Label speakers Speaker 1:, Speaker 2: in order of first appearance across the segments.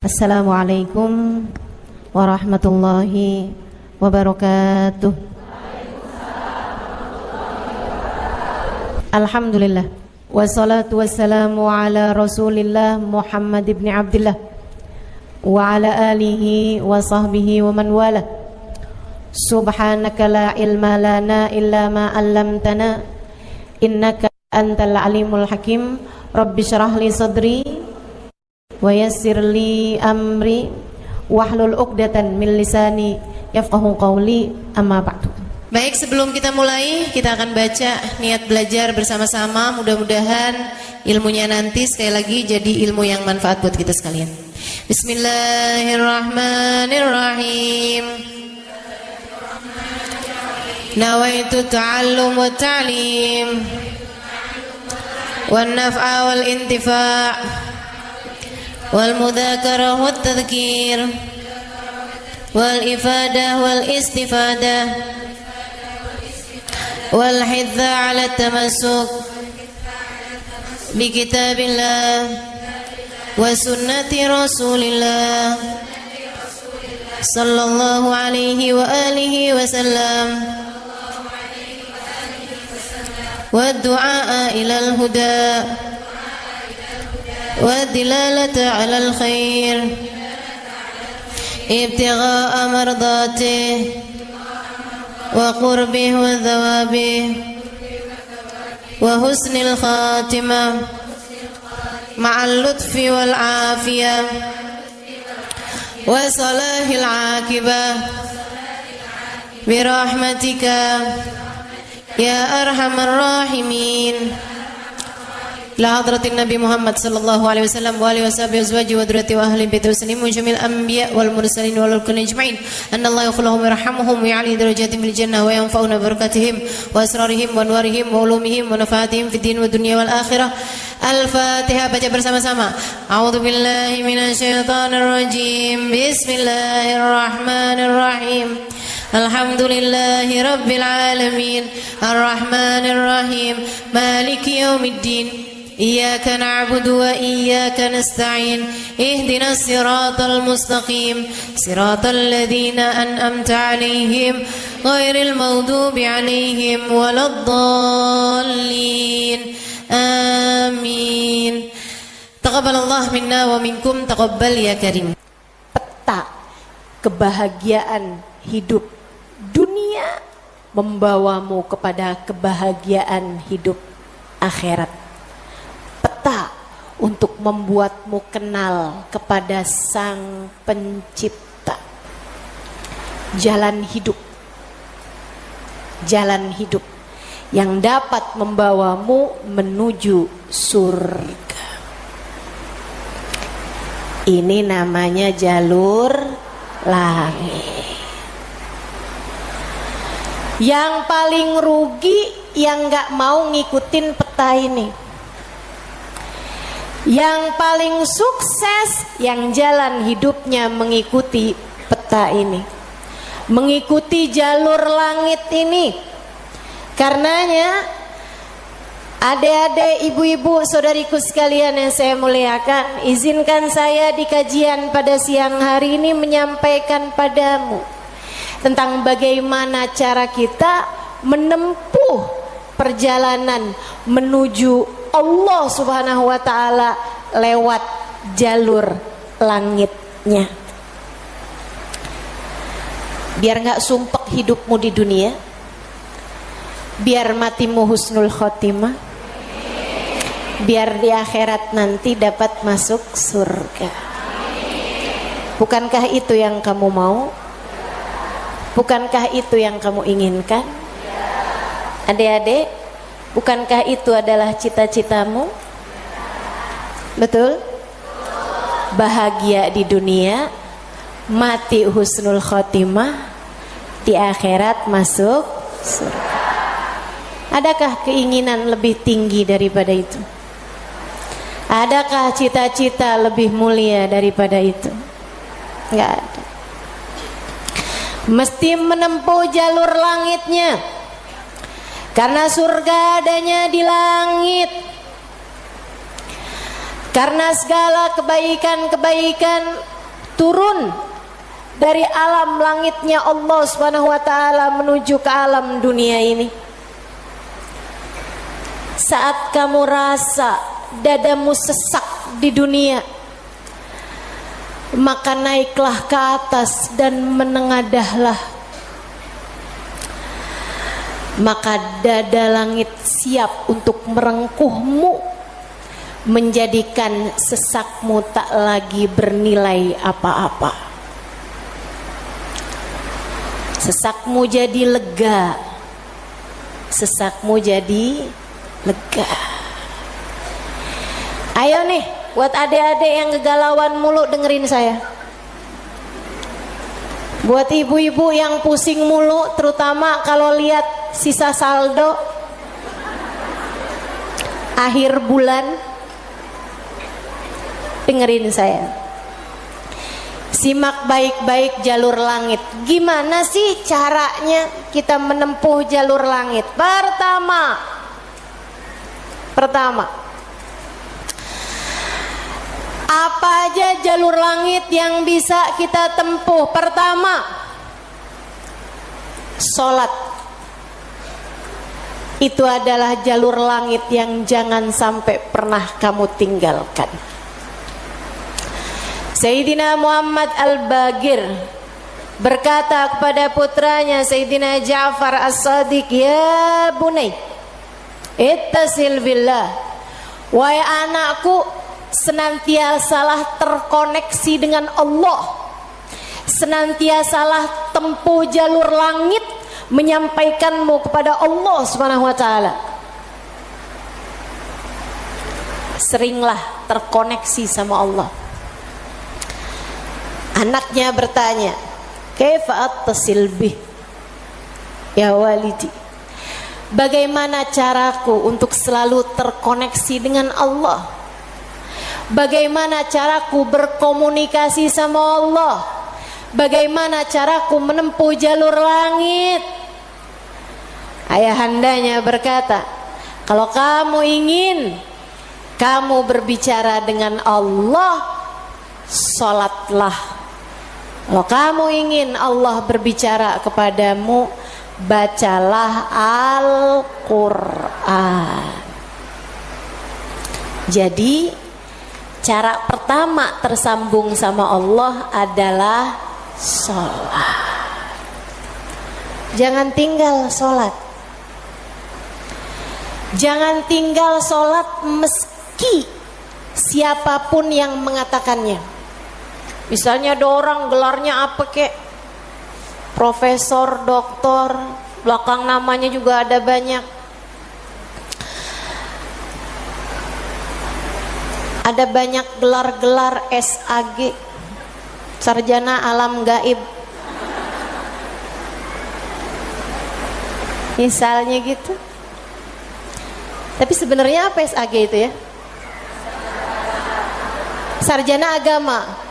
Speaker 1: Assalamualaikum warahmatullahi wabarakatuh. Alhamdulillah, wassalatu wassalamu ala Rasulillah Muhammad ibn Abdullah wa ala alihi wa sahbihi wa man wala. Subhanaka la ilma lana illa ma 'allamtana innaka antal alimul hakim. Rabbi syrah li sadri wa yassir li amri wahlul 'uqdatan min lisani yafqahu qawli, amma ba'du. Baik, sebelum kita mulai, kita akan baca niat belajar bersama-sama. Mudah-mudahan ilmunya nanti sekali lagi jadi ilmu yang manfaat buat kita sekalian. Bismillahirrahmanirrahim. Nawaitu ta'allum wa ta'lim wan naf'a wal intifa' wal mudzakarah wat tadhkir wal ifadah wal istifadah wal hidza 'ala tamassuk bi kitabillah wa sunnati rasulillah sallallahu alaihi wa alihi wasallam wa du'a ilal huda والدلالة على الخير ابتغاء مرضاته وقربه وثوابه وحسن الخاتمة مع اللطف والعافية وصلاح العاقبة برحمتك يا أرحم الراحمين. La hadratin Nabi Muhammad sallallahu alaihi wasallam wa alihi washabihi azwaji wa dzurriyyati wa ahli baiti wasallim wa jamil anbiya wal mursalin wal kulli ajma'in. Anna Allah yaghfiruhum wa yarhamuhum wa ya'li darajatihim fil jannah wa yanfa'una barakatihim wa asrarihim wa anwarihim wa ulumihim wa nafaatihim fid din wa dunya wal akhirah. Al-Fatihah, baca bersama-sama. A'udzu billahi minasyaitonir rajim. Bismillahirrahmanirrahim. Alhamdulillahi rabbil alamin. Arrahmanir rahim. Maliki yaumiddin. Iyyaka na'budu wa iyyaka nasta'in. Ihdinas siratal mustaqim. Siratal ladzina an'amta 'alaihim ghairil maghdubi 'alaihim waladdallin. Amin. Taqabbalallahu minna wa minkum, taqabbal ya karim. Peta kebahagiaan hidup dunia membawamu kepada kebahagiaan hidup akhirat. Peta untuk membuatmu kenal kepada Sang Pencipta. Jalan hidup yang dapat membawamu menuju surga. Ini namanya jalur langit. Yang paling rugi yang gak mau ngikutin peta ini. Yang paling sukses yang jalan hidupnya mengikuti peta ini, mengikuti jalur langit ini. Karenanya adik-adik, ibu-ibu, saudariku sekalian yang saya muliakan, izinkan saya di kajian pada siang hari ini menyampaikan padamu tentang bagaimana cara kita menempuh perjalanan menuju Allah Subhanahu wa ta'ala lewat jalur langitnya. Biar gak sumpek hidupmu di dunia, biar matimu husnul khotimah, biar di akhirat nanti dapat masuk surga. Bukankah itu yang kamu mau? Bukankah itu yang kamu inginkan? Adik-adik, bukankah itu adalah cita-citamu? Betul? Bahagia di dunia, mati husnul khotimah, di akhirat masuk surga. Adakah keinginan lebih tinggi daripada itu? Adakah cita-cita lebih mulia daripada itu? Enggak ada. Mesti menempuh jalur langitnya, karena surga adanya di langit. Karena segala kebaikan-kebaikan
Speaker 2: turun dari alam langitnya Allah Subhanahu wa taala menuju ke alam dunia ini. Saat kamu rasa dadamu sesak di dunia, maka naiklah ke atas dan menengadahlah. Maka dada langit siap untuk merengkuhmu, menjadikan sesakmu tak lagi bernilai apa-apa. Sesakmu jadi lega, sesakmu jadi lega. Ayo nih, buat adik-adik yang kegalauan mulu dengerin saya. Buat ibu-ibu yang pusing mulu, terutama kalau lihat sisa saldo akhir bulan, dengerin saya. Simak baik-baik jalur langit. Gimana sih caranya kita menempuh jalur langit? Pertama, apa aja jalur langit yang bisa kita tempuh? Pertama, sholat. Itu adalah jalur langit yang jangan sampai pernah kamu tinggalkan. Sayyidina Muhammad Al-Bagir berkata kepada putranya Sayyidina Ja'far As-Sadiq, "Ya bunay, ittasil billah." Wahai anakku, senantiasalah terkoneksi dengan Allah, senantiasalah tempuh jalur langit menyampaikanmu kepada Allah Subhanahu wa taala. Seringlah terkoneksi sama Allah. Anaknya bertanya, "Kaifa attasil bih ya walidi?" Bagaimana caraku untuk selalu terkoneksi dengan Allah? Bagaimana caraku berkomunikasi sama Allah? Bagaimana caraku menempuh jalur langit? Ayahandanya berkata, kalau kamu ingin kamu berbicara dengan Allah, sholatlah. Kalau kamu ingin Allah berbicara kepadamu, bacalah Al-Quran. Jadi cara pertama tersambung sama Allah adalah sholat. Jangan tinggal sholat. Jangan tinggal sholat meski siapapun yang mengatakannya. Misalnya ada orang gelarnya apa kek, profesor, doktor, belakang namanya juga ada banyak. Ada banyak gelar-gelar SAG, sarjana alam gaib. Misalnya gitu. Tapi sebenarnya apa SAG itu ya? Sarjana agama.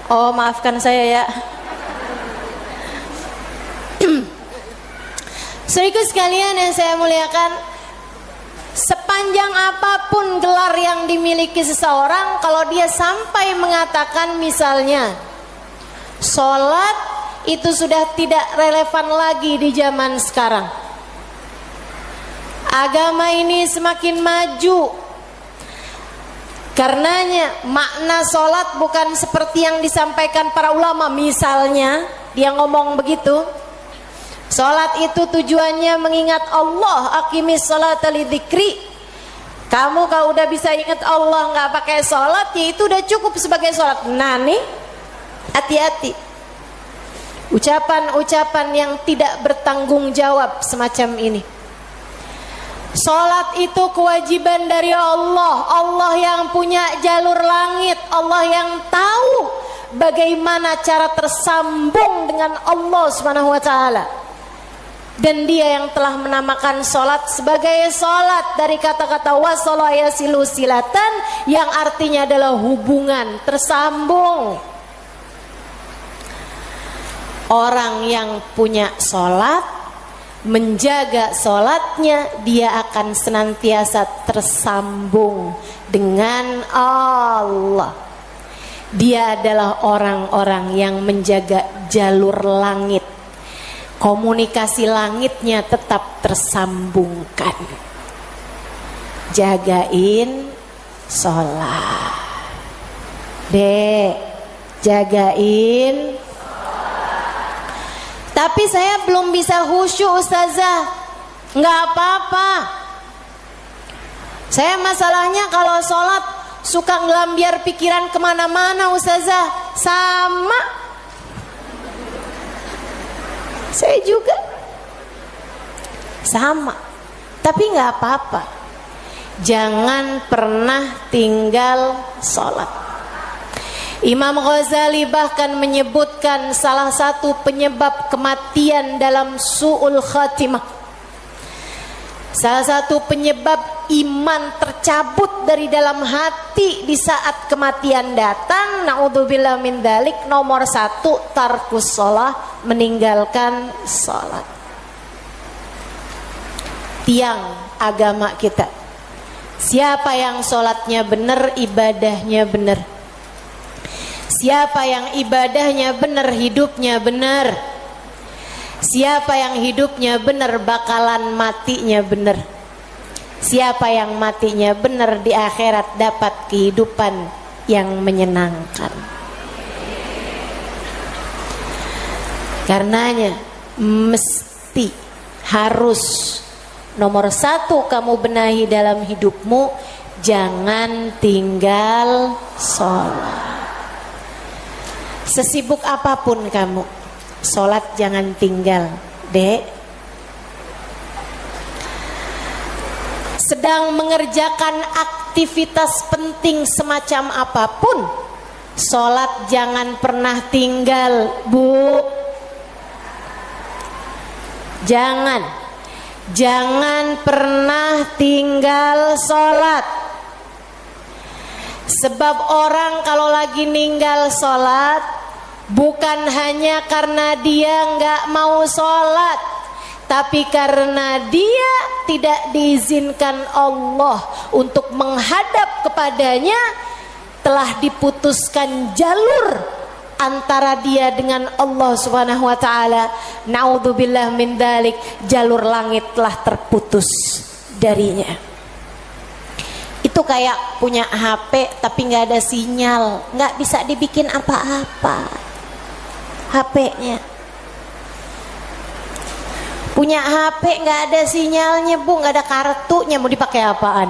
Speaker 2: Oh, maafkan saya ya. Saudaraku sekalian yang saya muliakan, sepanjang apapun gelar yang dimiliki seseorang, kalau dia sampai mengatakan misalnya sholat itu sudah tidak relevan lagi di zaman sekarang. Agama ini semakin maju. Karenanya makna sholat bukan seperti yang disampaikan para ulama. Misalnya dia ngomong begitu, sholat itu tujuannya mengingat Allah, aqimis sholata lidzikri. Kamu kalau udah bisa ingat Allah nggak pakai sholat, ya itu udah cukup sebagai sholat. Nah nih, hati-hati ucapan-ucapan yang tidak bertanggung jawab semacam ini. Sholat itu kewajiban dari Allah. Allah yang punya jalur langit, Allah yang tahu bagaimana cara tersambung dengan Allah Subhanahu wa taala. Dan dia yang telah menamakan sholat sebagai sholat dari kata-kata wasala yasilu silatan, yang artinya adalah hubungan, tersambung. Orang yang punya sholat, menjaga sholatnya, dia akan senantiasa tersambung dengan Allah. Dia adalah orang-orang yang menjaga jalur langit. Komunikasi langitnya tetap tersambungkan. Jagain sholat. Dek, jagain. Tapi saya belum bisa khusyuk Ustazah. Nggak apa-apa. Saya masalahnya kalau sholat suka ngelambiar pikiran kemana-mana Ustazah. Sama. Saya juga. Sama. Tapi nggak apa-apa. Jangan pernah tinggal sholat. Imam Ghazali bahkan menyebutkan salah satu penyebab kematian dalam su'ul khatimah, salah satu penyebab iman tercabut dari dalam hati di saat kematian datang, naudzubillah min dzalik, nomor 1 tarkus shalah, meninggalkan salat. Tiang agama kita. Siapa yang sholatnya benar, ibadahnya benar. Siapa yang ibadahnya benar, hidupnya benar. Siapa yang hidupnya benar, bakalan matinya benar. Siapa yang matinya benar, di akhirat dapat kehidupan yang menyenangkan. Karenanya mesti, harus, nomor 1 kamu benahi dalam hidupmu, jangan tinggal sholat. Sesibuk apapun kamu, sholat jangan tinggal, Dek. Sedang mengerjakan aktivitas penting semacam apapun, sholat jangan pernah tinggal, Bu. Jangan pernah tinggal sholat. Sebab orang kalau lagi ninggal sholat, bukan hanya karena dia nggak mau sholat, tapi karena dia tidak diizinkan Allah untuk menghadap kepadanya, telah diputuskan jalur antara dia dengan Allah Subhanahu wa taala. Naudzubillah min dzalik, jalur langit telah terputus darinya. Itu kayak punya HP tapi nggak ada sinyal, nggak bisa dibikin apa-apa HP-nya. Punya HP nggak ada sinyalnya, Bu, nggak ada kartunya, mau dipakai apaan?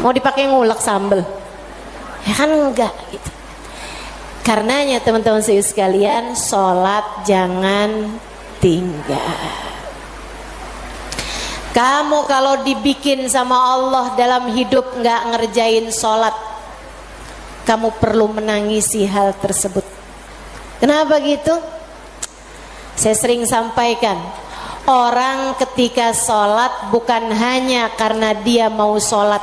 Speaker 2: Mau dipakai ngulek sambel? Ya kan enggak gitu. Karenanya teman-teman sekalian, sholat jangan tinggal. Kamu kalau dibikin sama Allah dalam hidup nggak ngerjain sholat, kamu perlu menangisi hal tersebut. Kenapa gitu? Saya sering sampaikan, orang ketika sholat bukan hanya karena dia mau sholat,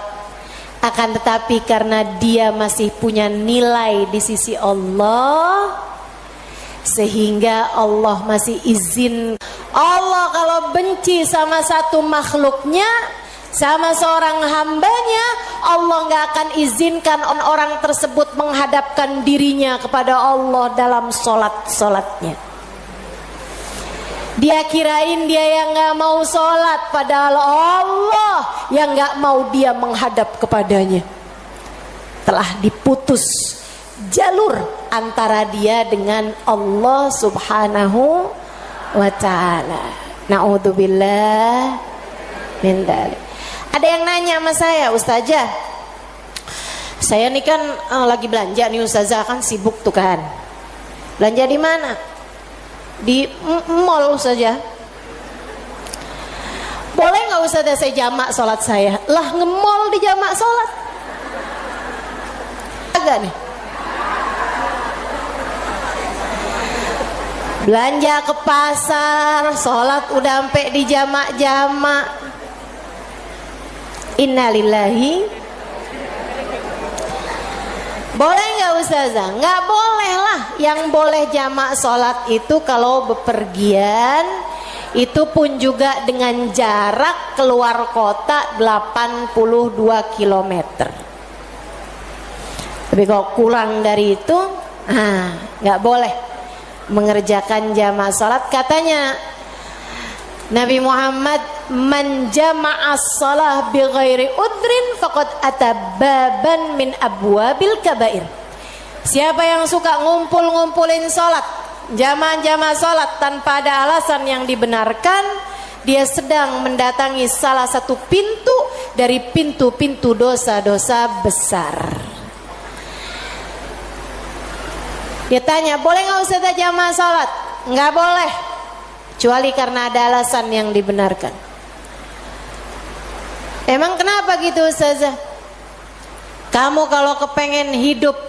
Speaker 2: akan tetapi karena dia masih punya nilai di sisi Allah, sehingga Allah masih izin. Allah kalau benci sama satu makhluknya, sama seorang hambanya, Allah gak akan izinkan orang tersebut menghadapkan dirinya kepada Allah dalam sholatnya. Dia kirain dia yang gak mau sholat, padahal Allah yang gak mau dia menghadap kepadanya. Telah diputus jalur antara dia dengan Allah Subhanahu wa ta'ala. Na'udzubillah min dzalik. Ada yang nanya sama saya, Ustazah, saya nih kan lagi belanja nih Ustazah, kan sibuk tuh kan. Belanja di mana? Di mall Ustazah. Boleh nggak Ustazah saya jamak sholat saya? Lah, nge-mall di jamak sholat? Agak nih. Belanja ke pasar, sholat udah sampai di jamak-jamak. Innalillahi. Boleh nggak Ustazah? Nggak boleh lah. Yang boleh jamak sholat itu kalau bepergian, itu pun juga dengan jarak keluar kota 82 km. Tapi kalau kurang dari itu, nggak boleh mengerjakan jamaah salat. Katanya Nabi Muhammad, man jama'as salah bi ghairi udrin faqad atababan min abwabil kabair. Siapa yang suka ngumpulin salat, jamaah salat tanpa ada alasan yang dibenarkan, dia sedang mendatangi salah satu pintu dari pintu-pintu dosa-dosa besar. Dia tanya, boleh nggak Ustazah jamaah salat? Nggak boleh, kecuali karena ada alasan yang dibenarkan. Emang kenapa gitu Ustazah? Kamu kalau kepengen hidup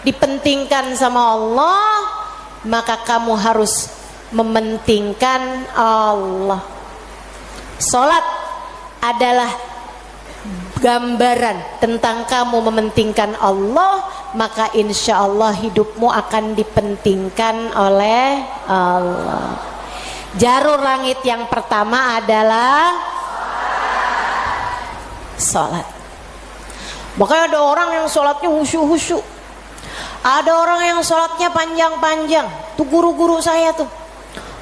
Speaker 2: dipentingkan sama Allah, maka kamu harus mementingkan Allah. Salat adalah gambaran tentang kamu mementingkan Allah, maka insya Allah hidupmu akan dipentingkan oleh Allah. Jalur langit yang pertama adalah salat. Makanya ada orang yang salatnya khusyuk-khusyuk, ada orang yang salatnya panjang-panjang. Tuh guru-guru saya tuh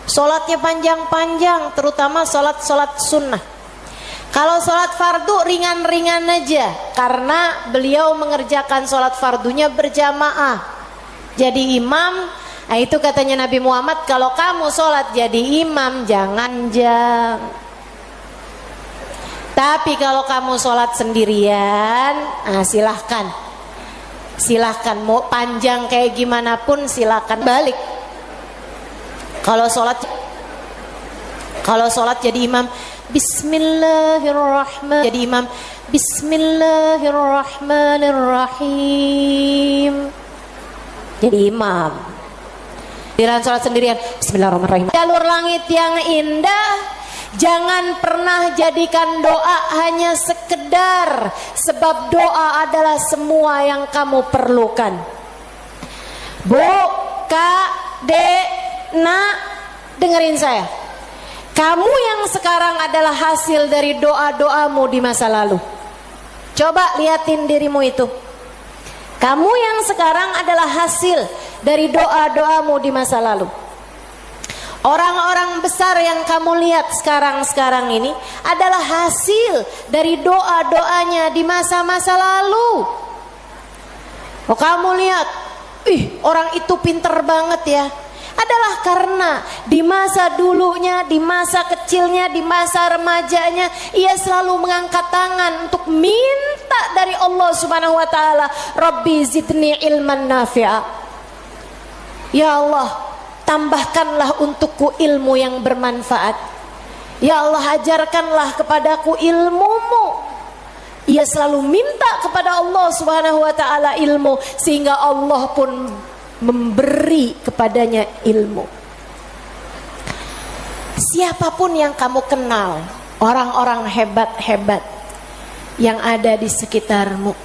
Speaker 2: salatnya panjang-panjang, terutama salat sunnah. Kalau salat fardu ringan-ringan aja, karena beliau mengerjakan salat fardunya berjamaah jadi imam. Nah itu katanya Nabi Muhammad, kalau kamu salat jadi imam jangan jang. Tapi kalau kamu salat sendirian, silahkan mau panjang kayak gimana pun silahkan balik. Kalau sholat jadi imam Bismillahirrahmanirrahim, jadi imam Bismillahirrahmanirrahim, jadi imam. Dalam sholat sendirian Bismillahirrahmanirrahim. Jalur langit yang indah, jangan pernah jadikan doa hanya sekedar, sebab doa adalah semua yang kamu perlukan. Bu, Kak, Dek, Nak, dengerin saya. Kamu yang sekarang adalah hasil dari doa-doamu di masa lalu. Coba liatin dirimu itu. Kamu yang sekarang adalah hasil dari doa-doamu di masa lalu. Orang-orang besar yang kamu lihat sekarang ini adalah hasil dari doa-doanya di masa-masa lalu. Oh, kamu lihat, orang itu pinter banget ya. Adalah karena di masa dulunya, di masa kecilnya, di masa remajanya, ia selalu mengangkat tangan untuk minta dari Allah Subhanahu wa taala, Rabbi zidni ilman nafi'a. Ya Allah, tambahkanlah untukku ilmu yang bermanfaat. Ya Allah, ajarkanlah kepadaku ilmu-Mu. Ia selalu minta kepada Allah Subhanahu wa taala ilmu, sehingga Allah pun memberi kepadanya ilmu. Siapapun yang kamu kenal, orang-orang hebat-hebat yang ada di sekitarmu,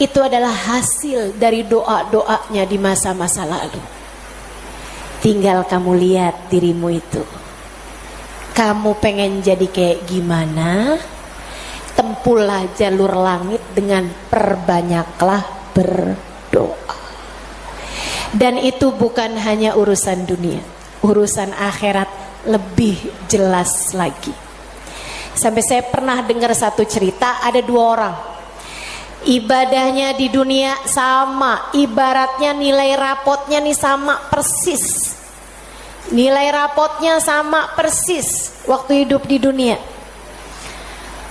Speaker 2: itu adalah hasil dari doa-doanya di masa-masa lalu. Tinggal kamu lihat dirimu itu. Kamu pengen jadi kayak gimana? Tempuhlah jalur langit dengan perbanyaklah berdoa. Dan itu bukan hanya urusan dunia, urusan akhirat lebih jelas lagi. Sampai saya pernah dengar satu cerita, ada dua orang, ibadahnya di dunia sama, ibaratnya nilai rapotnya nih sama persis. Nilai rapotnya sama persis waktu hidup di dunia.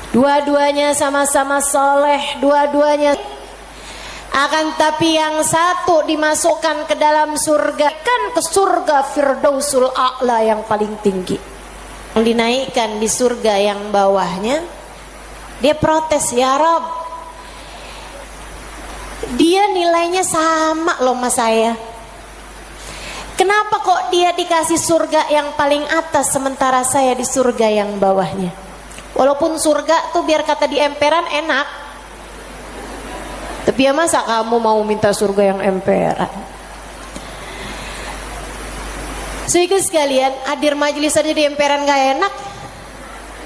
Speaker 2: Dua-duanya sama-sama soleh, dua-duanya. Akan tapi yang satu dimasukkan ke dalam surga, kan ke surga Firdausul A'la yang paling tinggi. Yang dinaikkan di surga yang bawahnya, dia protes, ya Rob, dia nilainya sama loh sama saya. Kenapa kok dia dikasih surga yang paling atas sementara saya di surga yang bawahnya? Walaupun surga tuh biar kata di emperan enak, tapi ya masa kamu mau minta surga yang emperan? Sehingga sekalian, hadir majelis aja di emperan gak enak,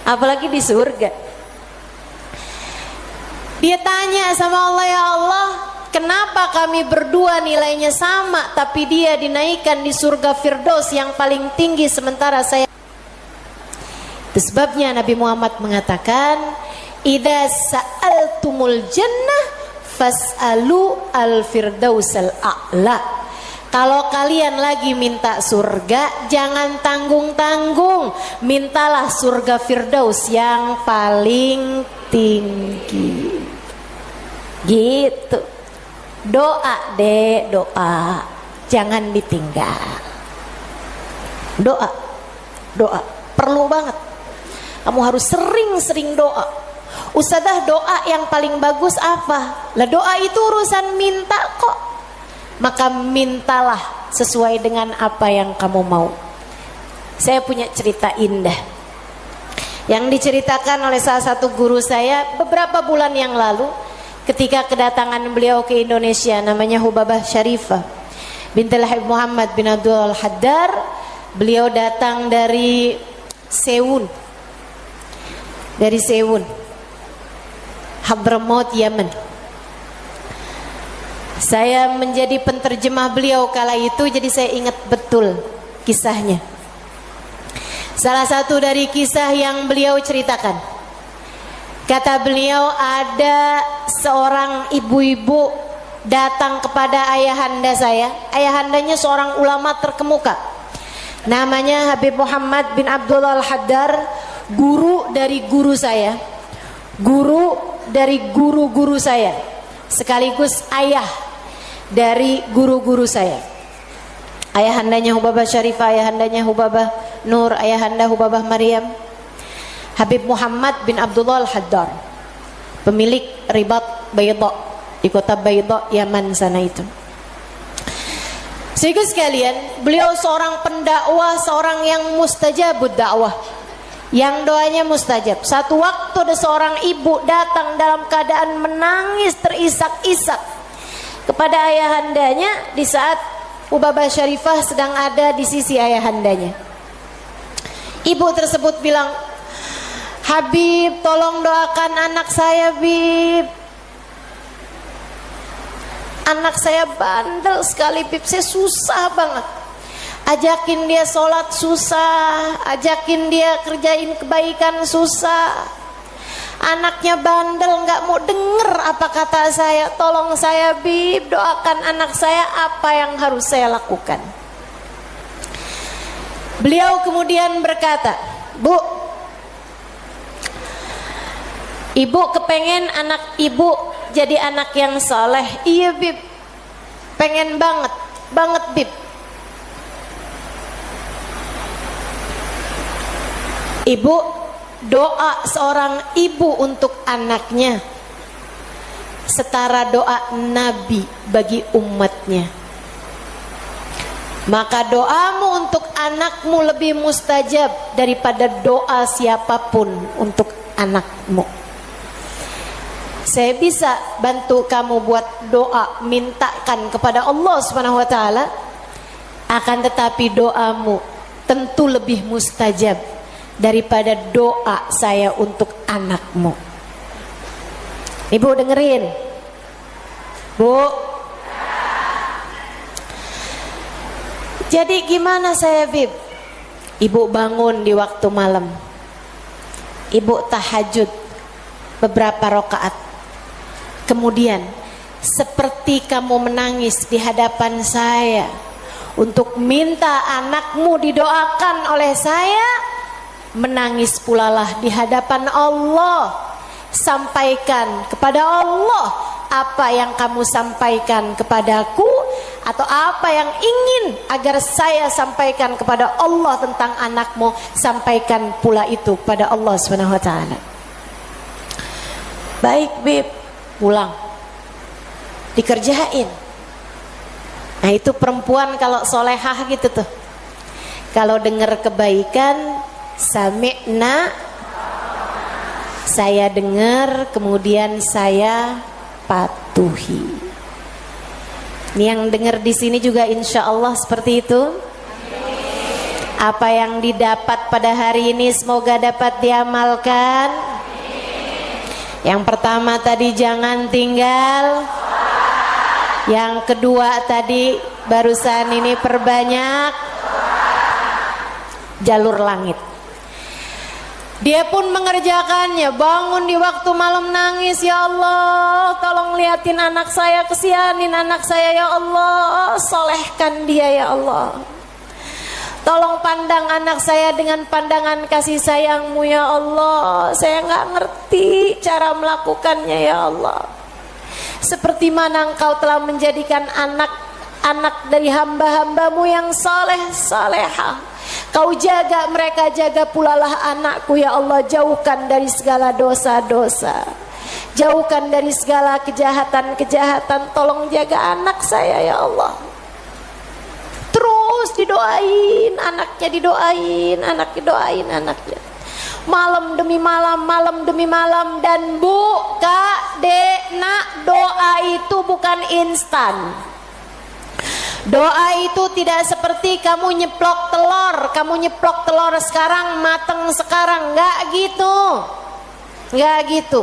Speaker 2: apalagi di surga. Dia tanya sama Allah, ya Allah, kenapa kami berdua nilainya sama tapi dia dinaikkan di surga Firdaus yang paling tinggi sementara saya. Itu sebabnya Nabi Muhammad mengatakan, idza sa'altumul jannah fas'alu al-firdausal a'la. Kalau kalian lagi minta surga, jangan tanggung-tanggung, mintalah surga Firdaus yang paling tinggi. Gitu. Doa deh, doa. Jangan ditinggal. Doa. Doa. Perlu banget. Kamu harus sering-sering doa. Ustadzah, doa yang paling bagus apa? Lah doa itu urusan minta kok. Maka mintalah sesuai dengan apa yang kamu mau. Saya punya cerita indah yang diceritakan oleh salah satu guru saya beberapa bulan yang lalu ketika kedatangan beliau ke Indonesia. Namanya Hubabah Syarifah binti Habib Muhammad bin Abdul Haddar. Beliau datang dari Sewun, Hadramaut, Yaman. Saya menjadi penterjemah beliau kala itu, jadi saya ingat betul kisahnya. Salah satu dari kisah yang beliau ceritakan, kata beliau, ada seorang ibu-ibu datang kepada ayahanda saya. Ayahandanya seorang ulama terkemuka, namanya Habib Muhammad bin Abdullah Al-Haddar, guru dari guru saya, guru dari guru-guru saya, sekaligus ayah dari guru-guru saya. Ayahandanya Hubabah Syarifah, ayahandanya Hubabah Nur, ayahanda Hubabah Maryam. Habib Muhammad bin Abdullah Al-Haddar, pemilik Ribat Bayda di kota Bayda, Yaman sana itu. Sehingga sekalian, beliau seorang pendakwah, seorang yang mustajabud dakwah, yang doanya mustajab. Satu waktu ada seorang ibu datang dalam keadaan menangis terisak-isak kepada ayahandanya di saat Hubabah Syarifah sedang ada di sisi ayahandanya. Ibu tersebut bilang, Habib, tolong doakan anak saya, Bib. Anak saya bandel sekali, Bib. Saya susah banget. Ajakin dia sholat susah, ajakin dia kerjain kebaikan susah. Anaknya bandel, nggak mau denger apa kata saya. Tolong saya, Bib, doakan anak saya, apa yang harus saya lakukan. Beliau kemudian berkata, Bu, ibu kepengen anak ibu jadi anak yang soleh. Iya, Bib, pengen banget, banget, Bib. Ibu, doa seorang ibu untuk anaknya setara doa Nabi bagi umatnya. Maka doamu untuk anakmu lebih mustajab daripada doa siapapun untuk anakmu. Saya bisa bantu kamu buat doa, mintakan kepada Allah Subhanahu wa taala, akan tetapi doamu tentu lebih mustajab daripada doa saya untuk anakmu. Ibu dengerin, Bu. Jadi gimana saya, Bib? Ibu bangun di waktu malam, ibu tahajud beberapa rakaat, kemudian seperti kamu menangis di hadapan saya untuk minta anakmu didoakan oleh saya, menangis pulalah di hadapan Allah. Sampaikan kepada Allah apa yang kamu sampaikan kepadaku, atau apa yang ingin agar saya sampaikan kepada Allah tentang anakmu, sampaikan pula itu kepada Allah Subhanahu wa taala. Baik, Bib, pulang dikerjain. Nah, itu perempuan kalau solehah gitu tuh, kalau dengar kebaikan, sami'na, saya dengar, kemudian saya patuhi. Ini yang dengar di sini juga insya Allah seperti itu. Apa yang didapat pada hari ini semoga dapat diamalkan. Yang pertama tadi, jangan tinggal. Yang kedua tadi barusan ini perbanyak jalur langit. Dia pun mengerjakannya, bangun di waktu malam nangis, ya Allah tolong liatin anak saya, kesianin anak saya ya Allah, solehkan dia ya Allah. Tolong pandang anak saya dengan pandangan kasih sayangmu ya Allah. Saya nggak ngerti cara melakukannya ya Allah. Seperti mana engkau telah menjadikan anak-anak dari hamba-hambamu yang soleh solehah. Kau jaga mereka, jaga pula lah anakku ya Allah. Jauhkan dari segala dosa-dosa, jauhkan dari segala kejahatan-kejahatan. Tolong jaga anak saya ya Allah. Terus didoain anaknya, didoain anaknya. Malam demi malam, malam demi malam. Dan Bu, Kak, Dek, Nak, doa itu bukan instan. Doa itu tidak seperti kamu nyeplok telur sekarang mateng sekarang, enggak gitu.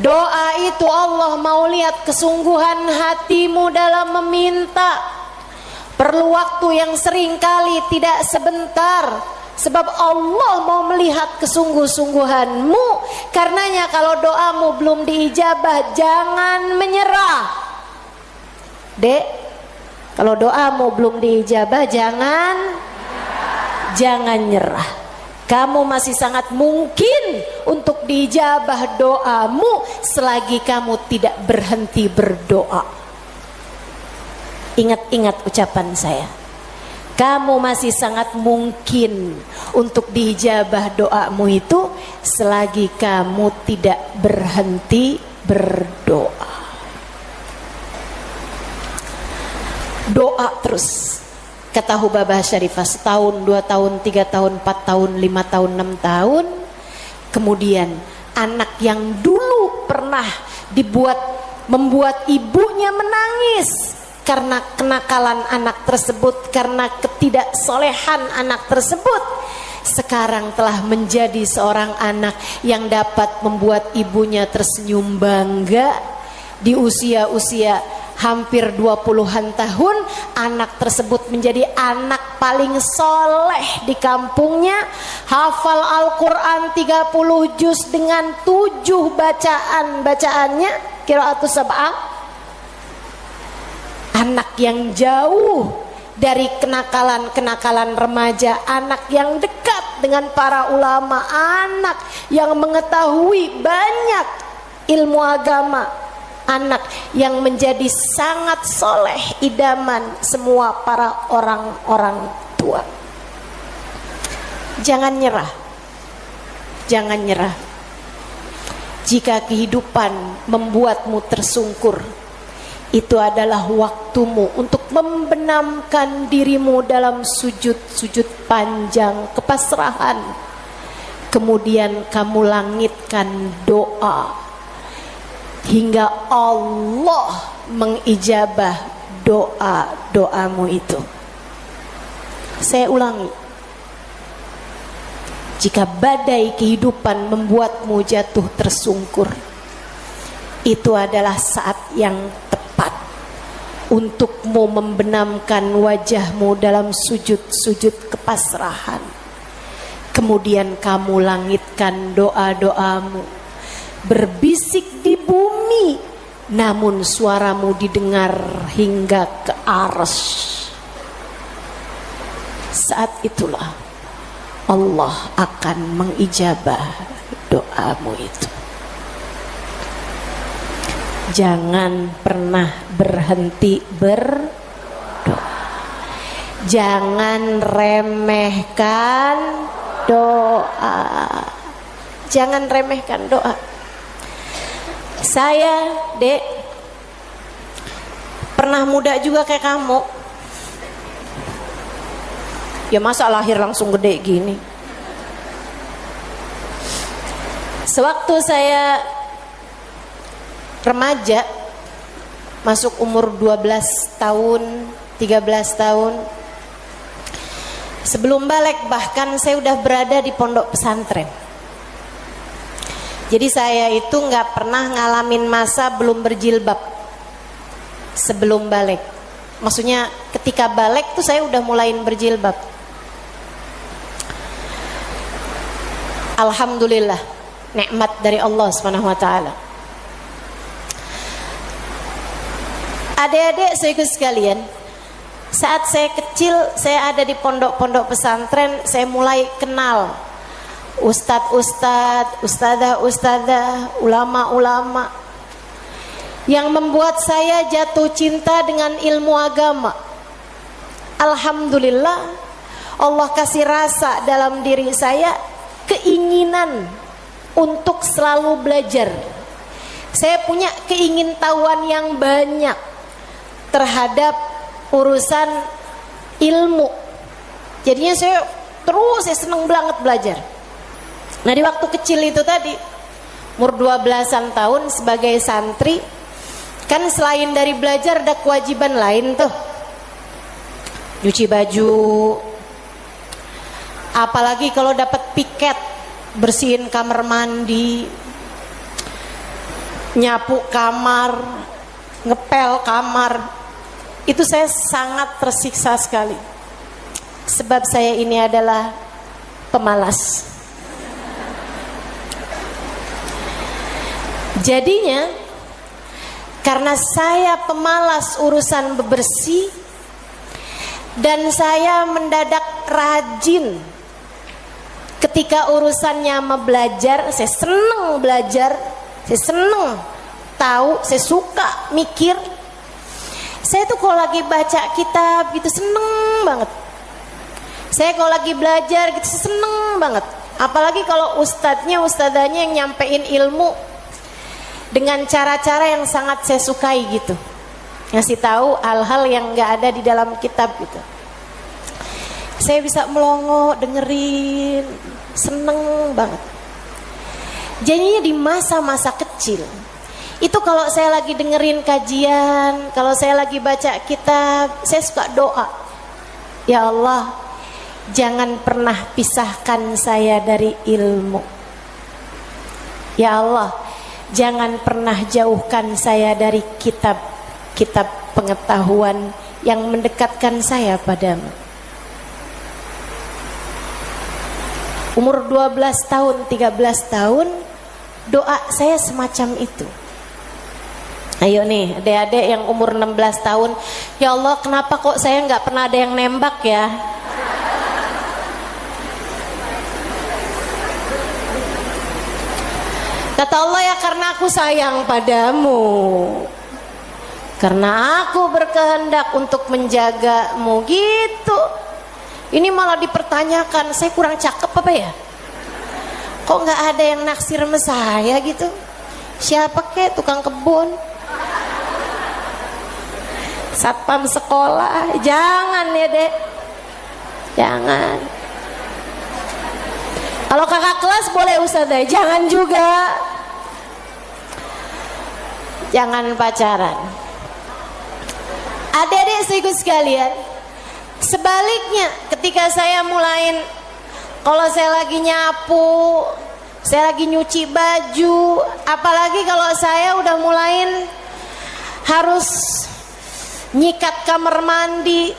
Speaker 2: Doa itu Allah mau lihat kesungguhan hatimu dalam meminta. Perlu waktu yang sering kali tidak sebentar, sebab Allah mau melihat kesungguh-sungguhanmu. Karenanya kalau doamu belum diijabah, jangan menyerah. Dek, kalau doamu belum diijabah, jangan nyerah. Kamu masih sangat mungkin untuk diijabah doamu selagi kamu tidak berhenti berdoa. Ingat-ingat ucapan saya. Kamu masih sangat mungkin untuk diijabah doamu itu selagi kamu tidak berhenti berdoa. Doa terus, kata Hubabah Syarifah, setahun, 2 tahun, 3 tahun, 4 tahun, 5 tahun, 6 tahun. Kemudian anak yang dulu pernah membuat ibunya menangis karena kenakalan anak tersebut, karena ketidaksolehan anak tersebut, sekarang telah menjadi seorang anak yang dapat membuat ibunya tersenyum bangga. Di usia-usia hampir 20-an tahun, anak tersebut menjadi anak paling soleh di kampungnya. Hafal Al-Quran 30 juz dengan 7 bacaannya, qiraatus sab'ah. Anak yang jauh dari kenakalan-kenakalan remaja, anak yang dekat dengan para ulama, anak yang mengetahui banyak ilmu agama, anak yang menjadi sangat soleh, idaman semua para orang-orang tua. Jangan nyerah, jangan nyerah. Jika kehidupan membuatmu tersungkur, itu adalah waktumu untuk membenamkan dirimu dalam sujud-sujud panjang kepasrahan. Kemudian kamu langitkan doa hingga Allah mengijabah doa-doamu itu. Saya ulangi, jika badai kehidupan membuatmu jatuh tersungkur, itu adalah saat yang tepat untukmu membenamkan wajahmu dalam sujud-sujud kepasrahan. Kemudian kamu langitkan doa-doamu, berbisik di bumi, namun suaramu didengar hingga ke arsy. Saat itulah Allah akan mengijabah doamu itu. Jangan pernah berhenti berdoa. Jangan remehkan doa. Jangan remehkan doa. Saya, Dek, pernah muda juga kayak kamu. Ya masa lahir langsung gede gini. Sewaktu saya remaja, masuk umur 12 tahun, 13 tahun, sebelum balik bahkan saya udah berada di pondok pesantren. Jadi saya itu nggak pernah ngalamin masa belum berjilbab. sebelum balik. Maksudnya ketika balik tuh saya udah mulai berjilbab. Alhamdulillah, nikmat dari Allah Subhanahu wa taala. Adik-adik saya ikut sekalian, saat saya kecil saya ada di pondok-pondok pesantren, saya mulai kenal ustadz-ustadz, ustadzah-ustadzah, ulama-ulama yang membuat saya jatuh cinta dengan ilmu agama. Alhamdulillah, Allah kasih rasa dalam diri saya, keinginan untuk selalu belajar. Saya punya keingintahuan yang banyak terhadap urusan ilmu. Jadinya saya senang banget belajar. Nah, di waktu kecil itu tadi, umur 12-an tahun sebagai santri, kan selain dari belajar ada kewajiban lain tuh. Nyuci baju, apalagi kalau dapat piket, bersihin kamar mandi, nyapu kamar, ngepel kamar. Itu saya sangat tersiksa sekali, sebab saya ini adalah pemalas. Jadinya karena saya pemalas urusan bebersih, dan saya mendadak rajin ketika urusannya belajar. Saya seneng belajar, saya seneng tahu, saya suka mikir. Saya tuh kalau lagi baca kitab gitu seneng banget. Saya kalau lagi belajar gitu seneng banget. Apalagi kalau ustadzanya yang nyampein ilmu dengan cara-cara yang sangat saya sukai gitu, ngasih tahu hal-hal yang nggak ada di dalam kitab gitu. Saya bisa melongo dengerin, seneng banget. Jadinya di masa-masa kecil itu kalau saya lagi dengerin kajian, kalau saya lagi baca kitab, saya suka doa, ya Allah, jangan pernah pisahkan saya dari ilmu. Ya Allah, jangan pernah jauhkan saya dari kitab-kitab pengetahuan yang mendekatkan saya padamu. Umur 12 tahun, 13 tahun, doa saya semacam itu. Ayo nih adik-adik yang umur 16 tahun, ya Allah, kenapa kok saya nggak pernah ada yang nembak ya? Kata Allah, ya karena aku sayang padamu, karena aku berkehendak untuk menjagamu gitu. Ini malah dipertanyakan, saya kurang cakep apa ya? Kok nggak ada yang naksir sama saya gitu? Siapa kek, tukang kebun, satpam sekolah? Jangan ya dek, jangan. Kalau kakak kelas boleh ustazah, jangan juga. Jangan pacaran. Adik-adik sekalian sekalian, sebaliknya ketika saya mulain, kalau saya lagi nyapu, saya lagi nyuci baju, apalagi kalau saya udah mulain harus nyikat kamar mandi,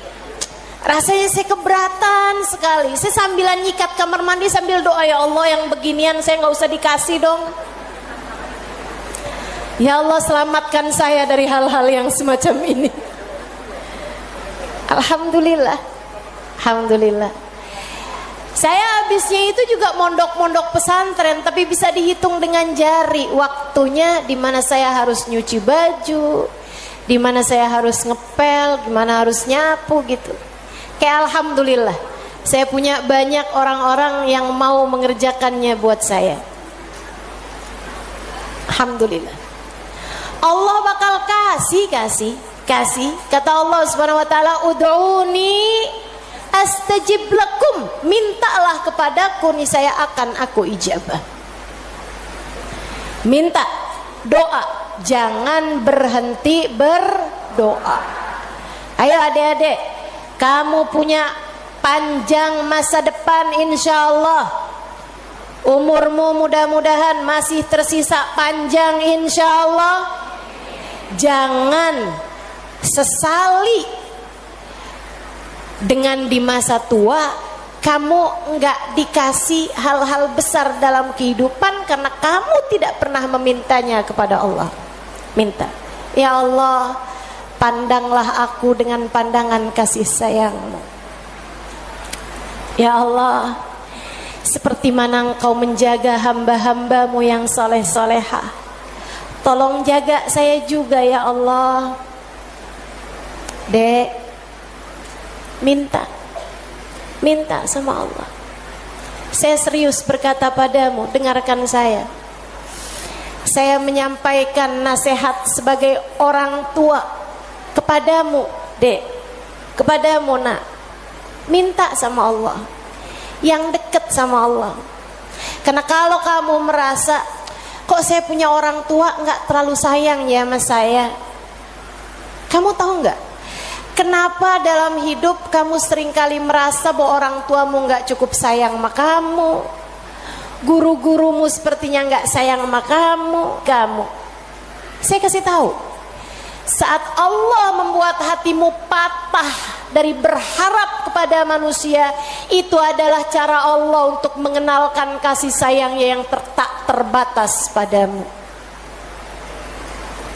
Speaker 2: rasanya saya keberatan sekali. Saya sambilan nyikat kamar mandi sambil doa, ya Allah, yang beginian saya nggak usah dikasih dong. Ya Allah, selamatkan saya dari hal-hal yang semacam ini. Alhamdulillah, alhamdulillah. Saya habisnya itu juga mondok-mondok pesantren, tapi bisa dihitung dengan jari waktunya di mana saya harus nyuci baju, di mana saya harus ngepel, di mana harus nyapu gitu. Kayak alhamdulillah, saya punya banyak orang-orang yang mau mengerjakannya buat saya. Alhamdulillah. Allah bakal kasih. Kata Allah Subhanahu wa taala, ud'uni astajib lakum, mintalah kepadaku niscaya akan aku ijabah. Minta, doa, jangan berhenti berdoa. Ayo adik-adik, kamu punya panjang masa depan insyaallah. Umurmu mudah-mudahan masih tersisa panjang insyaallah. Jangan sesali dengan di masa tua kamu enggak dikasih hal-hal besar dalam kehidupan karena kamu tidak pernah memintanya kepada Allah. Minta, ya Allah, pandanglah aku dengan pandangan kasih sayang-Mu. Ya Allah, seperti mana Engkau menjaga hamba-hamba-Mu yang soleh-solehah, tolong jaga saya juga ya Allah. Dek, minta sama Allah. Saya serius berkata padamu, dengarkan saya. Saya menyampaikan nasihat sebagai orang tua kepadamu, Dek, kepadamu nak. Minta sama Allah, yang dekat sama Allah. Karena kalau kamu merasa, kok saya punya orang tua nggak terlalu sayang ya sama saya, kamu tahu nggak? Kenapa dalam hidup kamu seringkali merasa bahwa orang tuamu nggak cukup sayang sama kamu, guru-gurumu sepertinya nggak sayang sama kamu. Saya kasih tahu, saat Allah membuat hatimu patah dari berharap kepada manusia, itu adalah cara Allah untuk mengenalkan kasih sayangnya yang tak terbatas padamu.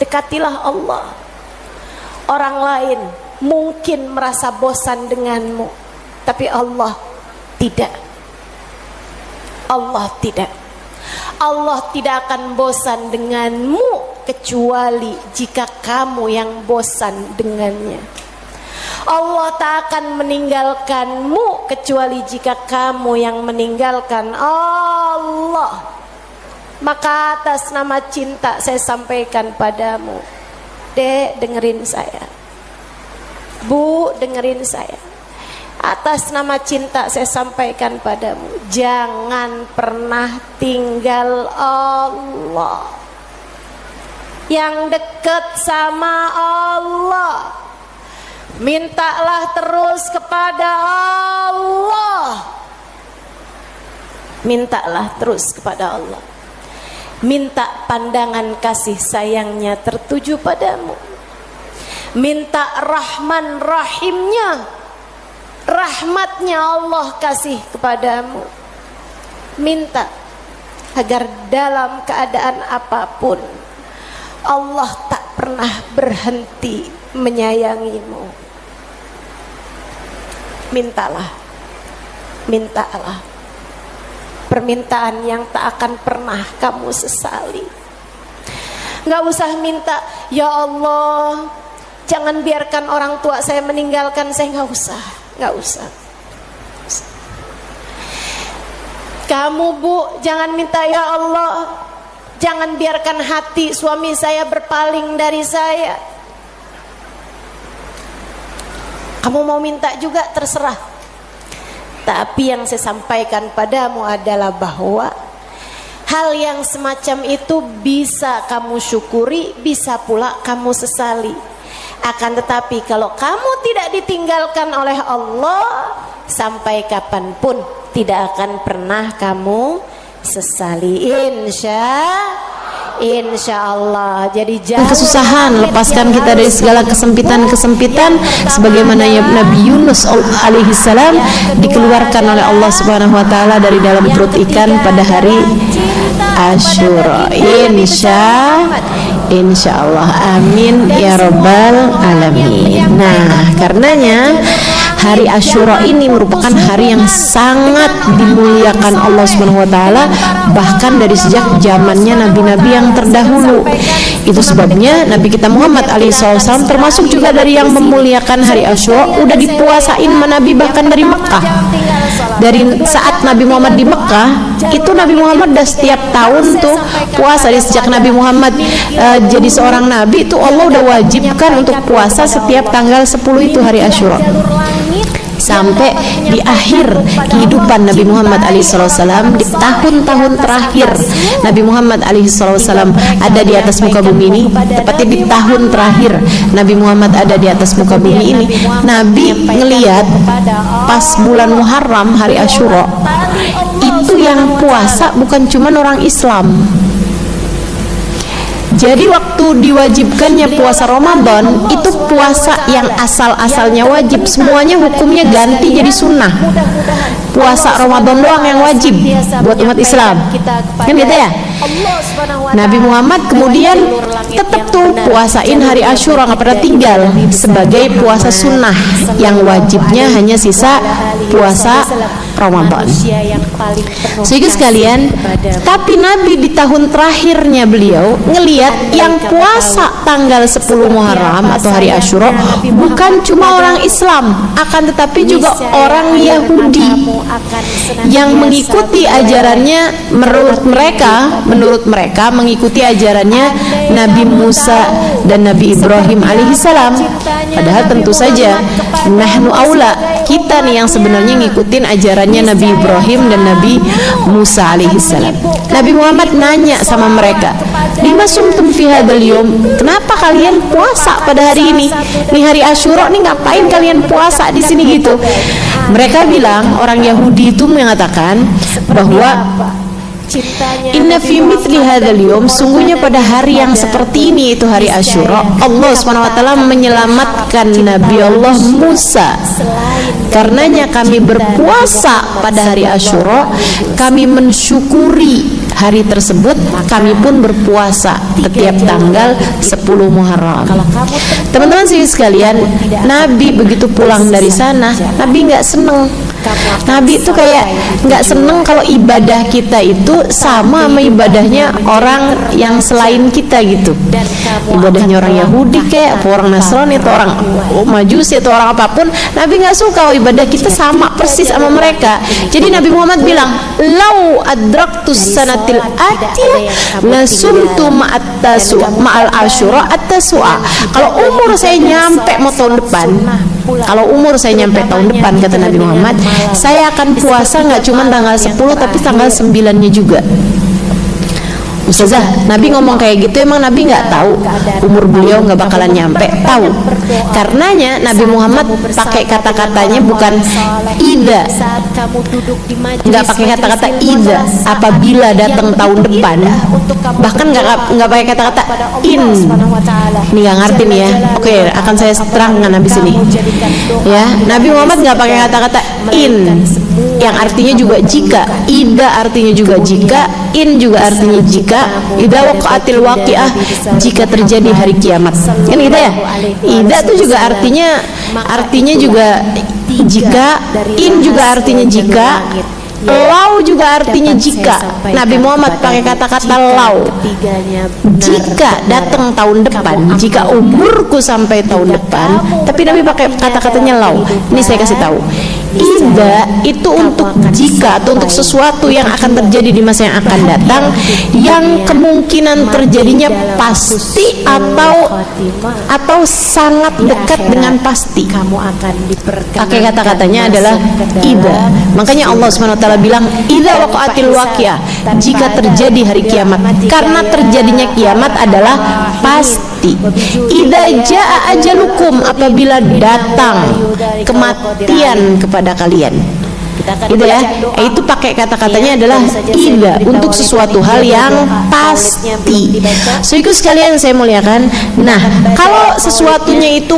Speaker 2: Dekatilah Allah. Orang lain mungkin merasa bosan denganmu, tapi Allah tidak. Allah tidak. Allah tidak akan bosan denganmu kecuali jika kamu yang bosan dengannya. Allah tak akan meninggalkanmu kecuali jika kamu yang meninggalkan Allah. Maka atas nama cinta saya sampaikan padamu, Dek, dengerin saya. Bu, dengerin saya. Atas nama cinta saya sampaikan padamu, jangan pernah tinggal Allah. Yang dekat sama Allah, mintalah terus kepada Allah. Mintalah terus kepada Allah. Minta pandangan kasih sayangnya tertuju padamu. Minta Rahman Rahimnya, rahmatnya Allah kasih kepadamu. Minta agar dalam keadaan apapun Allah tak pernah berhenti menyayangimu. Mintalah, mintalah permintaan yang tak akan pernah kamu sesali. Gak usah minta, ya Allah, jangan biarkan orang tua saya meninggalkan saya. Gak usah. Kamu, Bu, jangan minta, ya Allah, jangan biarkan hati suami saya berpaling dari saya. Kamu mau minta juga, terserah. Tapi yang saya sampaikan padamu adalah bahwa hal yang semacam itu bisa kamu syukuri, bisa pula kamu sesali. Akan tetapi kalau kamu tidak ditinggalkan oleh Allah, sampai kapanpun tidak akan pernah kamu sesali, insya Allah. Jadi jangan
Speaker 1: kesusahan, lepaskan kita dari segala kesempitan-kesempitan, sebagaimana Nabi Yunus alaihi salam dikeluarkan oleh Allah Subhanahu wa taala dari dalam perut ikan pada hari Asyura. Insya Allah, amin ya rabbal alamin. Nah, karenanya hari Asyura ini merupakan hari yang sangat dimuliakan Allah Subhanahu wa taala, bahkan dari sejak zamannya nabi-nabi yang terdahulu. Itu sebabnya Nabi kita Muhammad SAW termasuk juga dari yang memuliakan hari Asyura. Udah dipuasain sama Nabi bahkan dari Mekah. Dari saat Nabi Muhammad di Mekah, itu Nabi Muhammad udah setiap tahun tuh puasa. Dari sejak Nabi Muhammad jadi seorang nabi, itu Allah udah wajibkan untuk puasa setiap tanggal 10 itu hari Asyura. Sampai di akhir kehidupan Nabi Muhammad SAW, di tahun-tahun terakhir Nabi Muhammad SAW ada di atas muka bumi ini, tepatnya di tahun terakhir Nabi Muhammad ada di atas muka bumi ini, Nabi ngeliat pas bulan Muharram hari Asyura itu yang puasa bukan cuma orang Islam.
Speaker 3: Jadi waktu diwajibkannya puasa Ramadan, itu puasa yang asal-asalnya wajib, semuanya hukumnya ganti jadi sunnah. Puasa Ramadan doang yang wajib buat umat Islam, kan gitu ya. Nabi Muhammad kemudian tetap tuh puasain hari Asyura, nggak pernah tinggal, sebagai puasa sunnah yang wajibnya hanya sisa puasa Ramadan. Sehingga sekalian, tapi Nabi di tahun terakhirnya beliau ngelihat yang puasa tanggal 10 Muharram atau hari Asyura bukan cuma orang Islam, akan tetapi juga orang Yahudi yang mengikuti ajarannya. Menurut mereka mengikuti ajarannya Nabi Musa dan Nabi Ibrahim alaihissalam. Padahal tentu saja nahnu aula, kita nih yang sebenarnya ngikutin ajarannya Nabi Ibrahim dan Nabi Musa alaihissalam. Nabi Muhammad nanya sama mereka, lima sumtum fi hadzal yaum, kenapa kalian puasa pada hari ini? Nih hari Asyura nih, ngapain kalian puasa di sini gitu? Mereka bilang, orang Yahudi itu mengatakan bahwa inna fi mithli hadzal yaum, sungguhnya pada hari yang seperti ini, itu hari Asyura, Allah SWT menyelamatkan Nabi Allah Musa. Karenanya kami berpuasa pada hari Asyura, kami mensyukuri hari tersebut, kami pun berpuasa setiap tanggal 10 Muharram. Teman-teman sekalian, Nabi begitu pulang dari sana, Nabi nggak seneng. Nabi itu kayak nggak seneng kalau ibadah kita itu sama ibadahnya orang yang selain kita gitu. Ibadahnya orang Yahudi kayak orang Nasrani atau orang Majusi atau orang apapun, Nabi nggak suka kalau ibadah kita sama persis sama mereka. Jadi Nabi Muhammad bilang, lau adraktus sanatil atiyah lasumtu ma'al asyura at-tasua. Kalau umur saya nyampe mau tahun depan, kalau umur saya nyampe tahun depan, kata Nabi Muhammad, saya akan puasa nggak cuma tanggal 10 tapi tanggal 9-nya juga. Ustazah, Nabi ngomong kayak gitu, emang Nabi nggak tahu umur beliau nggak bakalan nyampe? Tahu. Karenanya Nabi Muhammad pakai kata-katanya bukan ida, nggak pakai kata-kata ida apabila datang tahun depan, bahkan nggak pakai kata-kata in. Ini nggak ngerti nih ya. Oke, akan saya terangkan habis ini. Ya, Nabi Muhammad nggak pakai kata-kata in, yang artinya juga jika. Ida artinya juga jika, in juga artinya jika. Idza waqa'atil waqi'ah, jika terjadi hari kiamat. Kan gitu ya. Ida itu juga artinya juga jika, in juga artinya jika, lau juga artinya jika. Nabi Muhammad pakai kata-kata lau, jika datang tahun depan, jika umurku sampai tahun depan. Tapi Nabi pakai kata-katanya lau. Ini saya kasih tahu, ida itu untuk jika atau untuk sesuatu yang akan terjadi di masa yang akan datang, yang kemungkinan terjadinya pasti atau sangat dekat dengan pasti. Pakai kata-katanya adalah ida. Makanya Allah SWT bilang idza waqa'atil waqi'ah, jika terjadi hari kiamat, karena terjadinya kiamat adalah pasti. Idza jaa ajalukum, apabila datang kematian kepada kalian. Gitu ya. Itu pakai kata-katanya adalah ida, untuk sesuatu hal yang pasti. So itu sekalian saya muliakan. Nah, kalau sesuatunya itu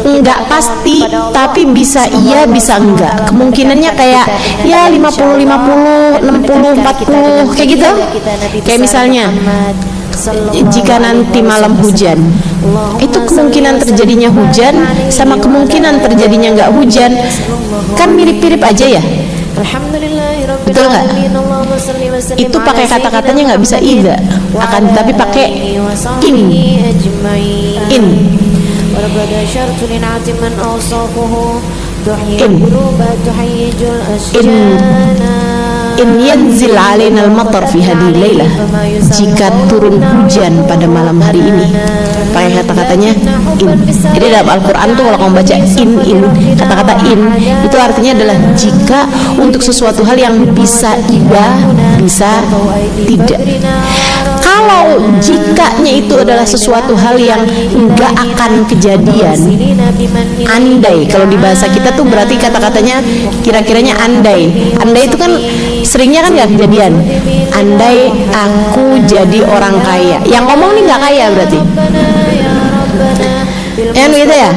Speaker 3: enggak pasti tapi bisa iya bisa enggak, kemungkinannya kayak ya 50 50, 60 40 kayak gitu. Kayak misalnya jika nanti malam hujan, itu kemungkinan terjadinya hujan sama kemungkinan terjadinya enggak hujan kan mirip-mirip aja ya. Betul nggak? Itu pakai kata-katanya nggak bisa ida, akan tetapi pakai in. In yanzil alaina al-matar fi hadhihi lailah, jika turun hujan pada malam hari ini, pakai kata-katanya in. Jadi dalam Al-Quran tuh kalau kamu baca in, kata-kata in itu artinya adalah jika, untuk sesuatu hal yang bisa iya bisa tidak. Kalau kalau jikanya itu adalah sesuatu hal yang nggak akan kejadian, andai, kalau di bahasa kita tuh berarti kata-katanya kira-kiranya andai itu kan seringnya kan nggak kejadian. Andai aku jadi orang kaya, yang ngomong nih nggak kaya berarti gitu ya.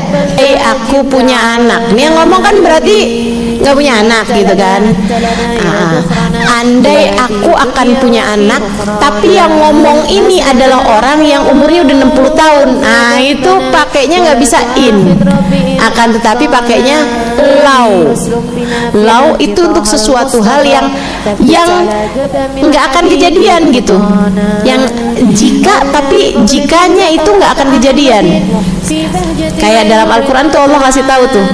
Speaker 3: Aku punya anak, nih yang ngomong kan berarti nggak punya anak gitu kan. Andai aku akan punya anak, tapi yang ngomong ini adalah orang yang umurnya udah 60 tahun. Nah itu pakainya nggak bisa akan tetapi pakainya lau itu untuk sesuatu hal yang nggak akan kejadian gitu, yang jika, tapi jikanya itu nggak akan kejadian. Kayak dalam Al-Quran tuh Allah kasih tahu tuh,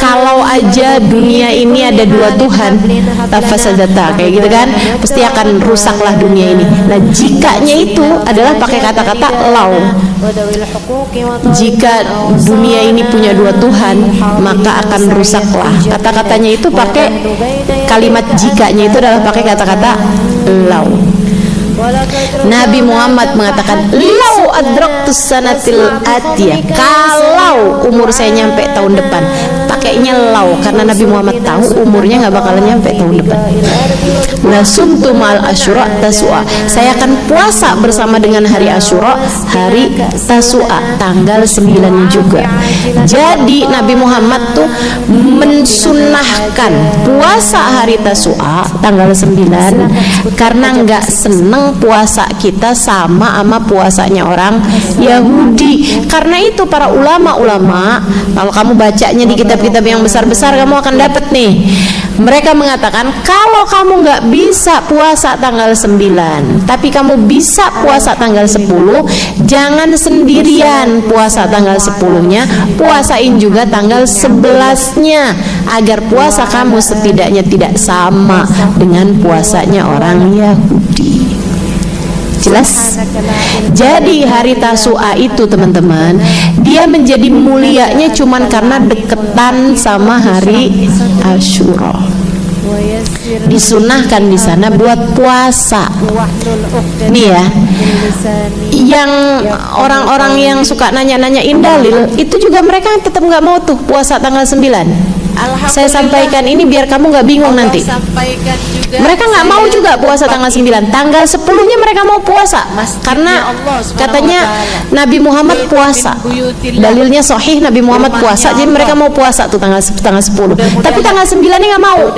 Speaker 3: kalau aja dunia ini ada dua Tuhan, tafasadata, kayak gitu kan, pasti akan rusaklah dunia ini. Nah jikanya itu adalah pakai kata-kata lau. Jika dunia ini punya dua Tuhan, maka akan rusaklah. Kata-katanya itu pakai kalimat jikanya itu adalah pakai kata-kata lau. Nabi Muhammad mengatakan, lau adraktus sanatil atiyah, kalau umur saya nyampe tahun depan. Pakainya lau karena Nabi Muhammad tahu umurnya nggak bakalan nyampe tahun depan. Nasumtu mal asyura tasua, saya akan puasa bersama dengan hari Asyura, hari Tasua, tanggal 9 juga. Jadi Nabi Muhammad tuh mensunahkan puasa hari Tasua tanggal 9 karena nggak seneng puasa kita sama puasanya orang Yahudi. Karena itu para ulama-ulama, kalau kamu bacanya di kitab-kitab yang besar-besar, kamu akan dapat nih, mereka mengatakan kalau kamu nggak bisa puasa tanggal 9 tapi kamu bisa puasa tanggal 10, jangan sendirian puasa tanggal 10-nya, puasain juga tanggal 11-nya, agar puasa kamu setidaknya tidak sama dengan puasanya orang Yahudi. Jelas? Jadi hari Tasua itu teman-teman, dia menjadi mulianya cuman karena deketan sama hari Asyura. Disunahkan di sana buat puasa. Nih ya, yang orang-orang yang suka nanya-nanyain dalil itu juga mereka tetap nggak mau tuh puasa tanggal 9. Saya sampaikan ini biar kamu nggak bingung nanti. Mereka nggak mau juga puasa tanggal 9. Tanggal 10-nya mereka mau puasa karena katanya Nabi Muhammad puasa. Dalilnya sahih, Nabi Muhammad puasa. Jadi mereka mau puasa tuh tanggal 10. Tapi tanggal 9-nya nggak mau.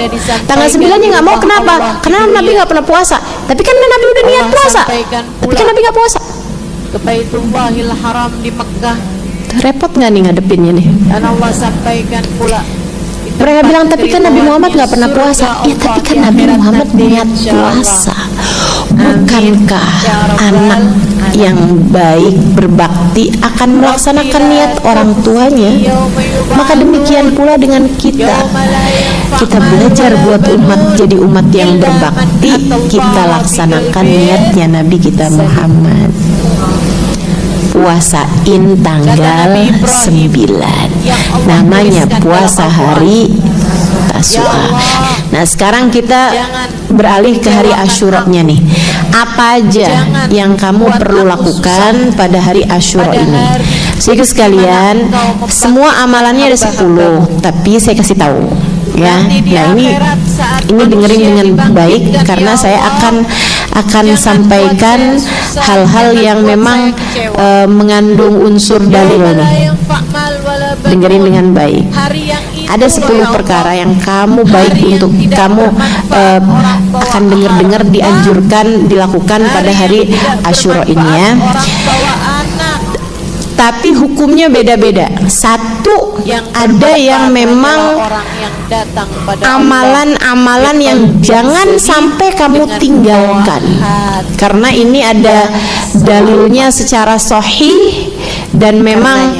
Speaker 3: Tanggal 9-nya nggak mau, kenapa? Karena Nabi nggak pernah puasa. Tapi kan Nabi udah niat puasa. Tapi kan Nabi nggak puasa.
Speaker 2: Ke Baitullahil Haram di Mekkah.
Speaker 3: Repot nggak nih ngadepinnya nih?
Speaker 2: Dan Allah sampaikan pula,
Speaker 3: mereka bilang tapi kan Nabi Muhammad nggak pernah puasa. Ya tapi kan Nabi Muhammad niat puasa. Bukankah anak yang baik berbakti akan melaksanakan niat orang tuanya? Maka demikian pula dengan kita. Kita belajar buat umat jadi umat yang berbakti, kita laksanakan niatnya Nabi kita Muhammad. Puasain tanggal 9, namanya puasa hari Tasua. Nah sekarang kita beralih ke hari Asyura-nya nih. Apa aja yang kamu perlu lakukan pada hari Asyura ini? Saudara sekalian, semua amalannya ada 10, tapi saya kasih tahu ya. Nah ini dengerin dengan baik karena saya akan sampaikan hal-hal yang memang mengandung unsur dalil nih. Dengerin dengan baik. Ada 10 perkara yang kamu baik untuk kamu akan dengar dianjurkan dilakukan pada hari Asyura ini ya. Tapi hukumnya beda-beda. Satu, ada yang memang amalan-amalan yang jangan sampai kamu tinggalkan, karena ini ada dalilnya secara sahih dan memang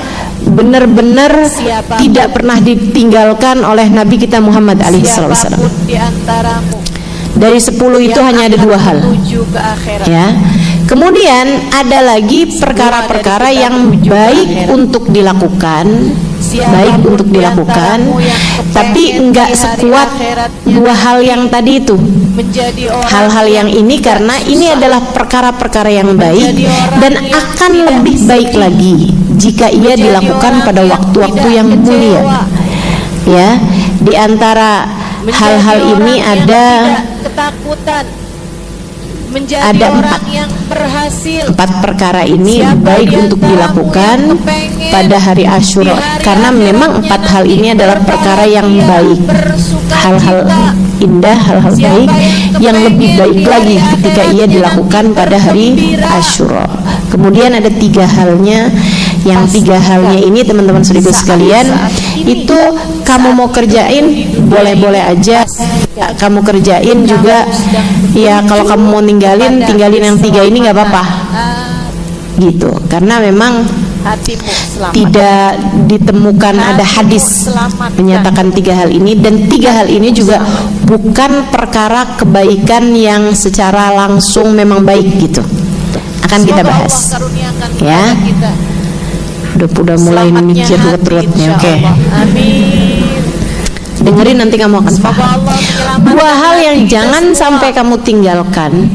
Speaker 3: benar-benar tidak pernah ditinggalkan oleh Nabi kita Muhammad SAW. Dari 10 itu hanya ada 2 hal ya. Kemudian ada lagi perkara-perkara yang baik untuk dilakukan, tapi enggak sekuat 2 hal yang tadi itu. hal-hal yang ini karena ini adalah perkara-perkara yang baik dan akan lebih baik lagi jika ia dilakukan pada waktu-waktu yang mulia. Ya, di antara hal-hal ini ada empat perkara ini baik untuk dilakukan pada hari Asyura karena memang empat hal ini adalah perkara yang baik, hal-hal indah, hal-hal baik yang lebih baik lagi ketika ia dilakukan pada hari Asyura. Kemudian ada tiga halnya, yang tiga halnya ini teman-teman saudara sekalian itu kamu mau kerjain boleh-boleh aja, kamu kerjain juga ya, kalau kamu mau tinggalin yang tiga ini nggak apa-apa gitu, karena memang tidak ditemukan ada hadis menyatakan tiga hal ini, dan tiga hal ini juga bukan perkara kebaikan yang secara langsung memang baik gitu. Akan kita bahas ya. Udah mulai mikir ruwet-ruwetnya. Oke. Dengerin nanti kamu akan paham. Dua hal yang jangan sampai kamu tinggalkan.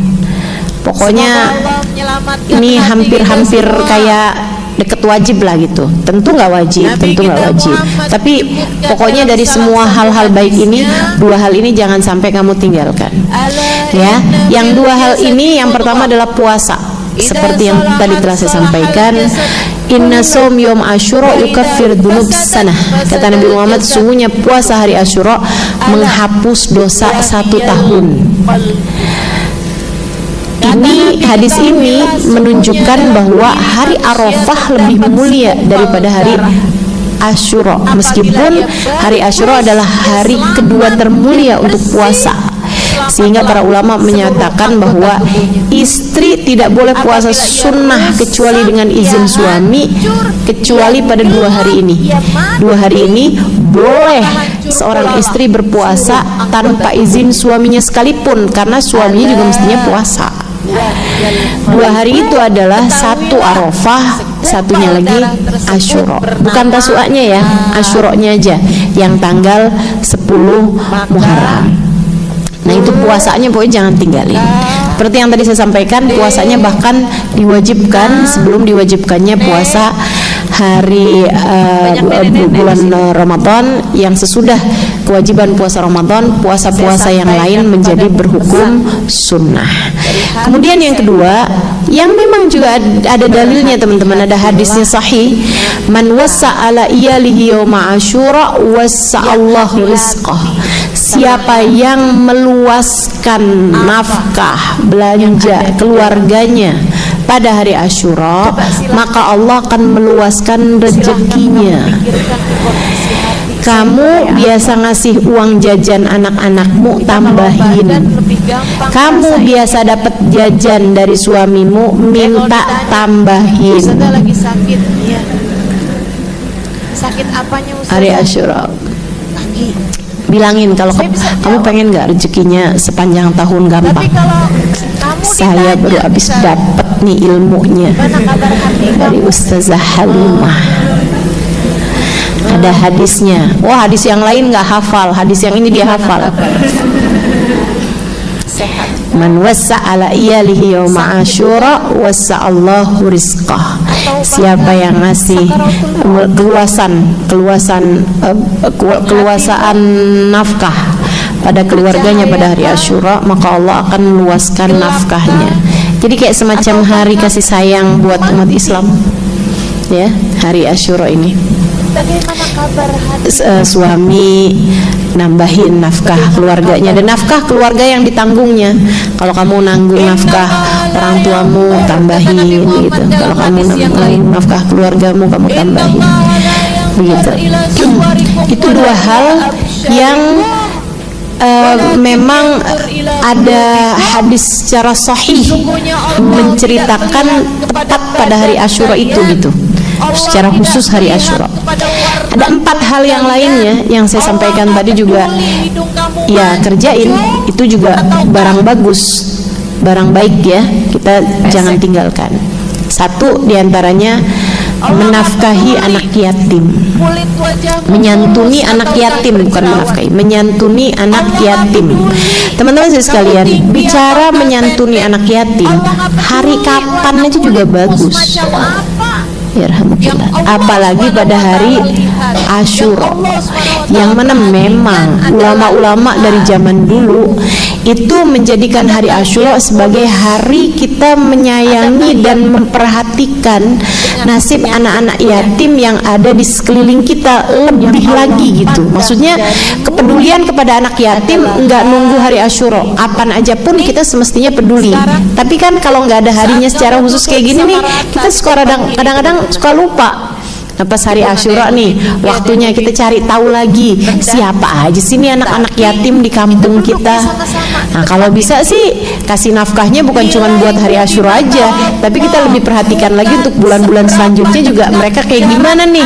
Speaker 3: Pokoknya ini hampir-hampir kayak deket wajib lah gitu. Tentu nggak wajib, tapi pokoknya dari semua hal-hal baik ini, dua hal ini jangan sampai kamu tinggalkan. Ya, yang dua hal ini, yang pertama adalah puasa. Seperti yang tadi telah saya sampaikan, inna shaum yom Asyura yukaffir dzunub sanah. Kata Nabi Muhammad, sungguhnya puasa hari Asyura menghapus dosa 1 tahun. Ini hadis ini menunjukkan bahwa hari Arafah lebih mulia daripada hari Asyura, meskipun hari Asyura adalah hari kedua termulia untuk puasa. Sehingga para ulama menyatakan bahwa istri tidak boleh puasa sunnah kecuali dengan izin suami, kecuali pada 2 hari ini. 2 hari ini boleh seorang istri berpuasa tanpa izin suaminya sekalipun, karena suaminya juga mestinya puasa. 2 hari itu adalah satu Arafah, satunya lagi Asyura. Bukan tasu'anya ya, Asyuranya aja yang tanggal 10 Muharram. Nah itu puasanya pokoknya jangan tinggalin. Seperti yang tadi saya sampaikan, puasanya bahkan diwajibkan sebelum diwajibkannya puasa hari bulan Ramadan. Yang sesudah kewajiban puasa Ramadan, puasa-puasa yang lain menjadi berhukum sunnah. Kemudian yang kedua, yang memang juga ada dalilnya teman-teman, ada hadisnya sahih, man wassa ala iyalihi yawma Asyura wassa'allahu rizqah. Siapa yang meluaskan nafkah belanja keluarganya pada hari Asyura, maka Allah akan meluaskan rezekinya. Kamu biasa ngasih uang jajan anak-anakmu, tambahin. Kamu biasa dapat jajan dari suamimu, minta tambahin. Sakit apanya Ustaz? Hari Asyura. Bilangin kalau kamu pengen nggak rezekinya sepanjang tahun gampang. Saya baru habis dapat nih ilmunya dari Ustazah Halimah. Ada hadisnya. Wah, hadis yang lain nggak hafal, hadis yang ini dia hafal. Man wassa ala iyalihi yawma Asyura wassa'allahu rizqah. Siapa yang ngasih keluasaan nafkah pada keluarganya pada hari Asyura, maka Allah akan meluaskan nafkahnya. Jadi kayak semacam hari kasih sayang buat umat Islam. Ya, hari Asyura ini. Bagaimana kabar suami nambahin nafkah keluarganya, dan nafkah keluarga yang ditanggungnya. Kalau kamu nanggung nafkah orang tuamu, tambahin gitu. Kalau kamu nanggung nafkah keluargamu, kamu tambahin begitu. Itu 2 hal yang memang ada hadis secara sahih menceritakan tepat pada hari Asyura itu gitu, secara khusus hari Asyura. Ada 4 hal yang lainnya yang saya sampaikan tadi juga ya kerjain, itu juga barang bagus, barang baik ya, kita jangan tinggalkan. 1 diantaranya menafkahi anak yatim, menyantuni anak yatim, bukan menafkahi, menyantuni anak yatim. Teman-teman sekalian, bicara menyantuni anak yatim, hari kapan aja juga bagus. Apalagi pada hari Asyura, yang mana memang ulama-ulama dari zaman dulu itu menjadikan hari Asyura sebagai hari kita menyayangi dan memperhatikan nasib anak-anak yatim yang ada di sekeliling kita lebih lagi gitu. Maksudnya kepedulian kepada anak yatim nggak nunggu hari Asyura, apaan aja pun kita semestinya peduli. Tapi kan kalau nggak ada harinya secara khusus kayak gini nih, kita kadang-kadang suka lupa. Nah, pas hari Asyura nih, waktunya kita cari tahu lagi siapa aja sih nih anak-anak yatim di kampung kita. Nah, kalau bisa sih kasih nafkahnya bukan cuma buat hari Asyura aja, tapi kita lebih perhatikan lagi untuk bulan-bulan selanjutnya juga mereka kayak gimana nih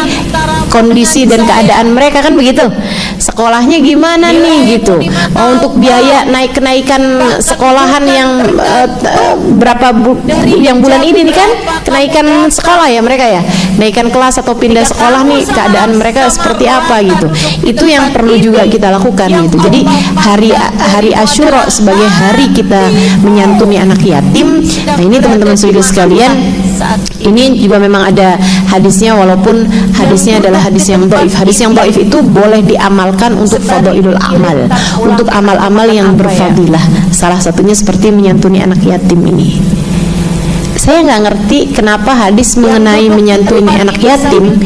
Speaker 3: kondisi dan keadaan mereka, kan begitu. Sekolahnya gimana nih gitu. Untuk biaya kenaikan sekolahan yang yang bulan ini nih kan kenaikan sekolah ya mereka ya, kenaikan kelas atau pindah sekolah nih, keadaan mereka seperti apa gitu. Itu yang perlu juga kita lakukan gitu. Jadi hari Asyura sebagai hari kita menyantuni anak yatim. Nah, ini teman-teman saudara sekalian, ini juga memang ada hadisnya, walaupun hadisnya adalah hadis yang dhaif. Hadis yang dhaif itu boleh diamalkan untuk fadhailul amal, untuk amal-amal yang berfadilah. Salah satunya seperti menyantuni anak yatim ini. Saya nggak ngerti kenapa hadis mengenai menyantuni anak yatim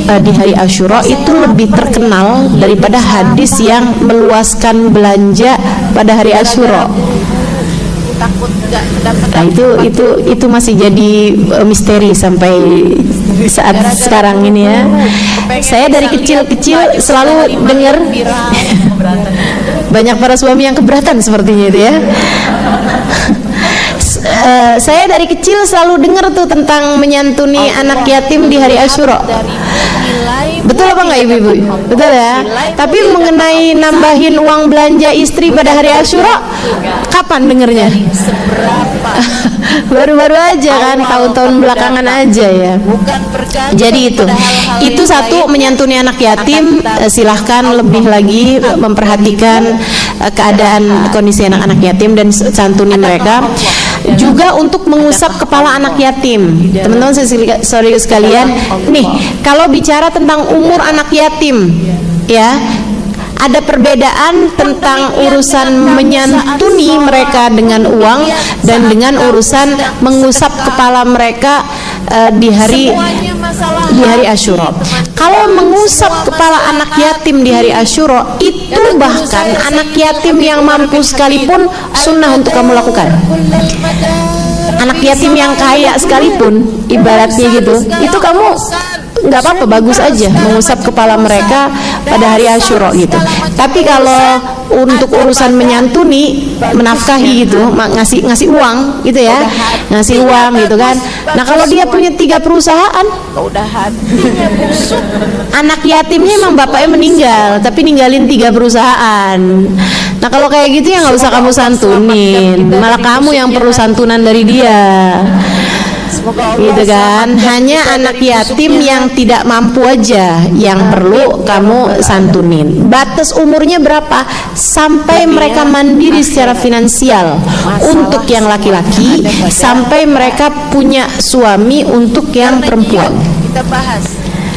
Speaker 3: di hari Asyura itu lebih terkenal daripada hadis yang meluaskan belanja pada hari Asyura. Nah, itu masih jadi misteri sampai saat sekarang ini ya. Saya dari kecil-kecil selalu dengar banyak para suami yang keberatan sepertinya itu ya. Saya dari kecil selalu dengar tuh tentang menyantuni anak yatim di hari Asyura. Betul apa enggak ibu-ibu? Betul ya. Tapi mengenai nambahin uang belanja istri pada hari Asyura, kapan dengernya? Baru-baru aja kan, tahun-tahun belakangan aja ya. Jadi itu satu, menyantuni anak yatim. Silahkan lebih lagi memperhatikan keadaan kondisi anak-anak yatim dan santuni mereka. Juga untuk mengusap kepala anak yatim. Teman-teman saudara sekalian, nih kalau bicara tentang umur anak yatim ya, ada perbedaan tentang urusan menyantuni mereka dengan uang dan dengan urusan mengusap kepala mereka di hari Asyura. Kalau mengusap kepala anak yatim di hari Asyura, itu bahkan anak yatim yang mampu sekalipun sunnah untuk kamu lakukan. Anak yatim yang kaya sekalipun, ibaratnya gitu, itu kamu nggak apa-apa, bagus aja mengusap kepala mereka pada hari Asyura gitu. Tapi kalau untuk urusan menyantuni, menafkahi gitu, ngasih uang gitu ya, ngasih uang gitu kan. Nah, kalau dia punya 3 perusahaan, anak yatimnya emang bapaknya meninggal, tapi ninggalin 3 perusahaan. Nah, kalau kayak gitu ya nggak usah kamu santunin, malah kamu yang perlu santunan dari dia. Gitu kan, hanya anak yatim yang tidak mampu aja yang perlu kamu santunin. Batas umurnya berapa? Sampai mereka mandiri secara finansial untuk yang laki-laki, sampai mereka punya suami untuk yang perempuan.
Speaker 2: Kita bahas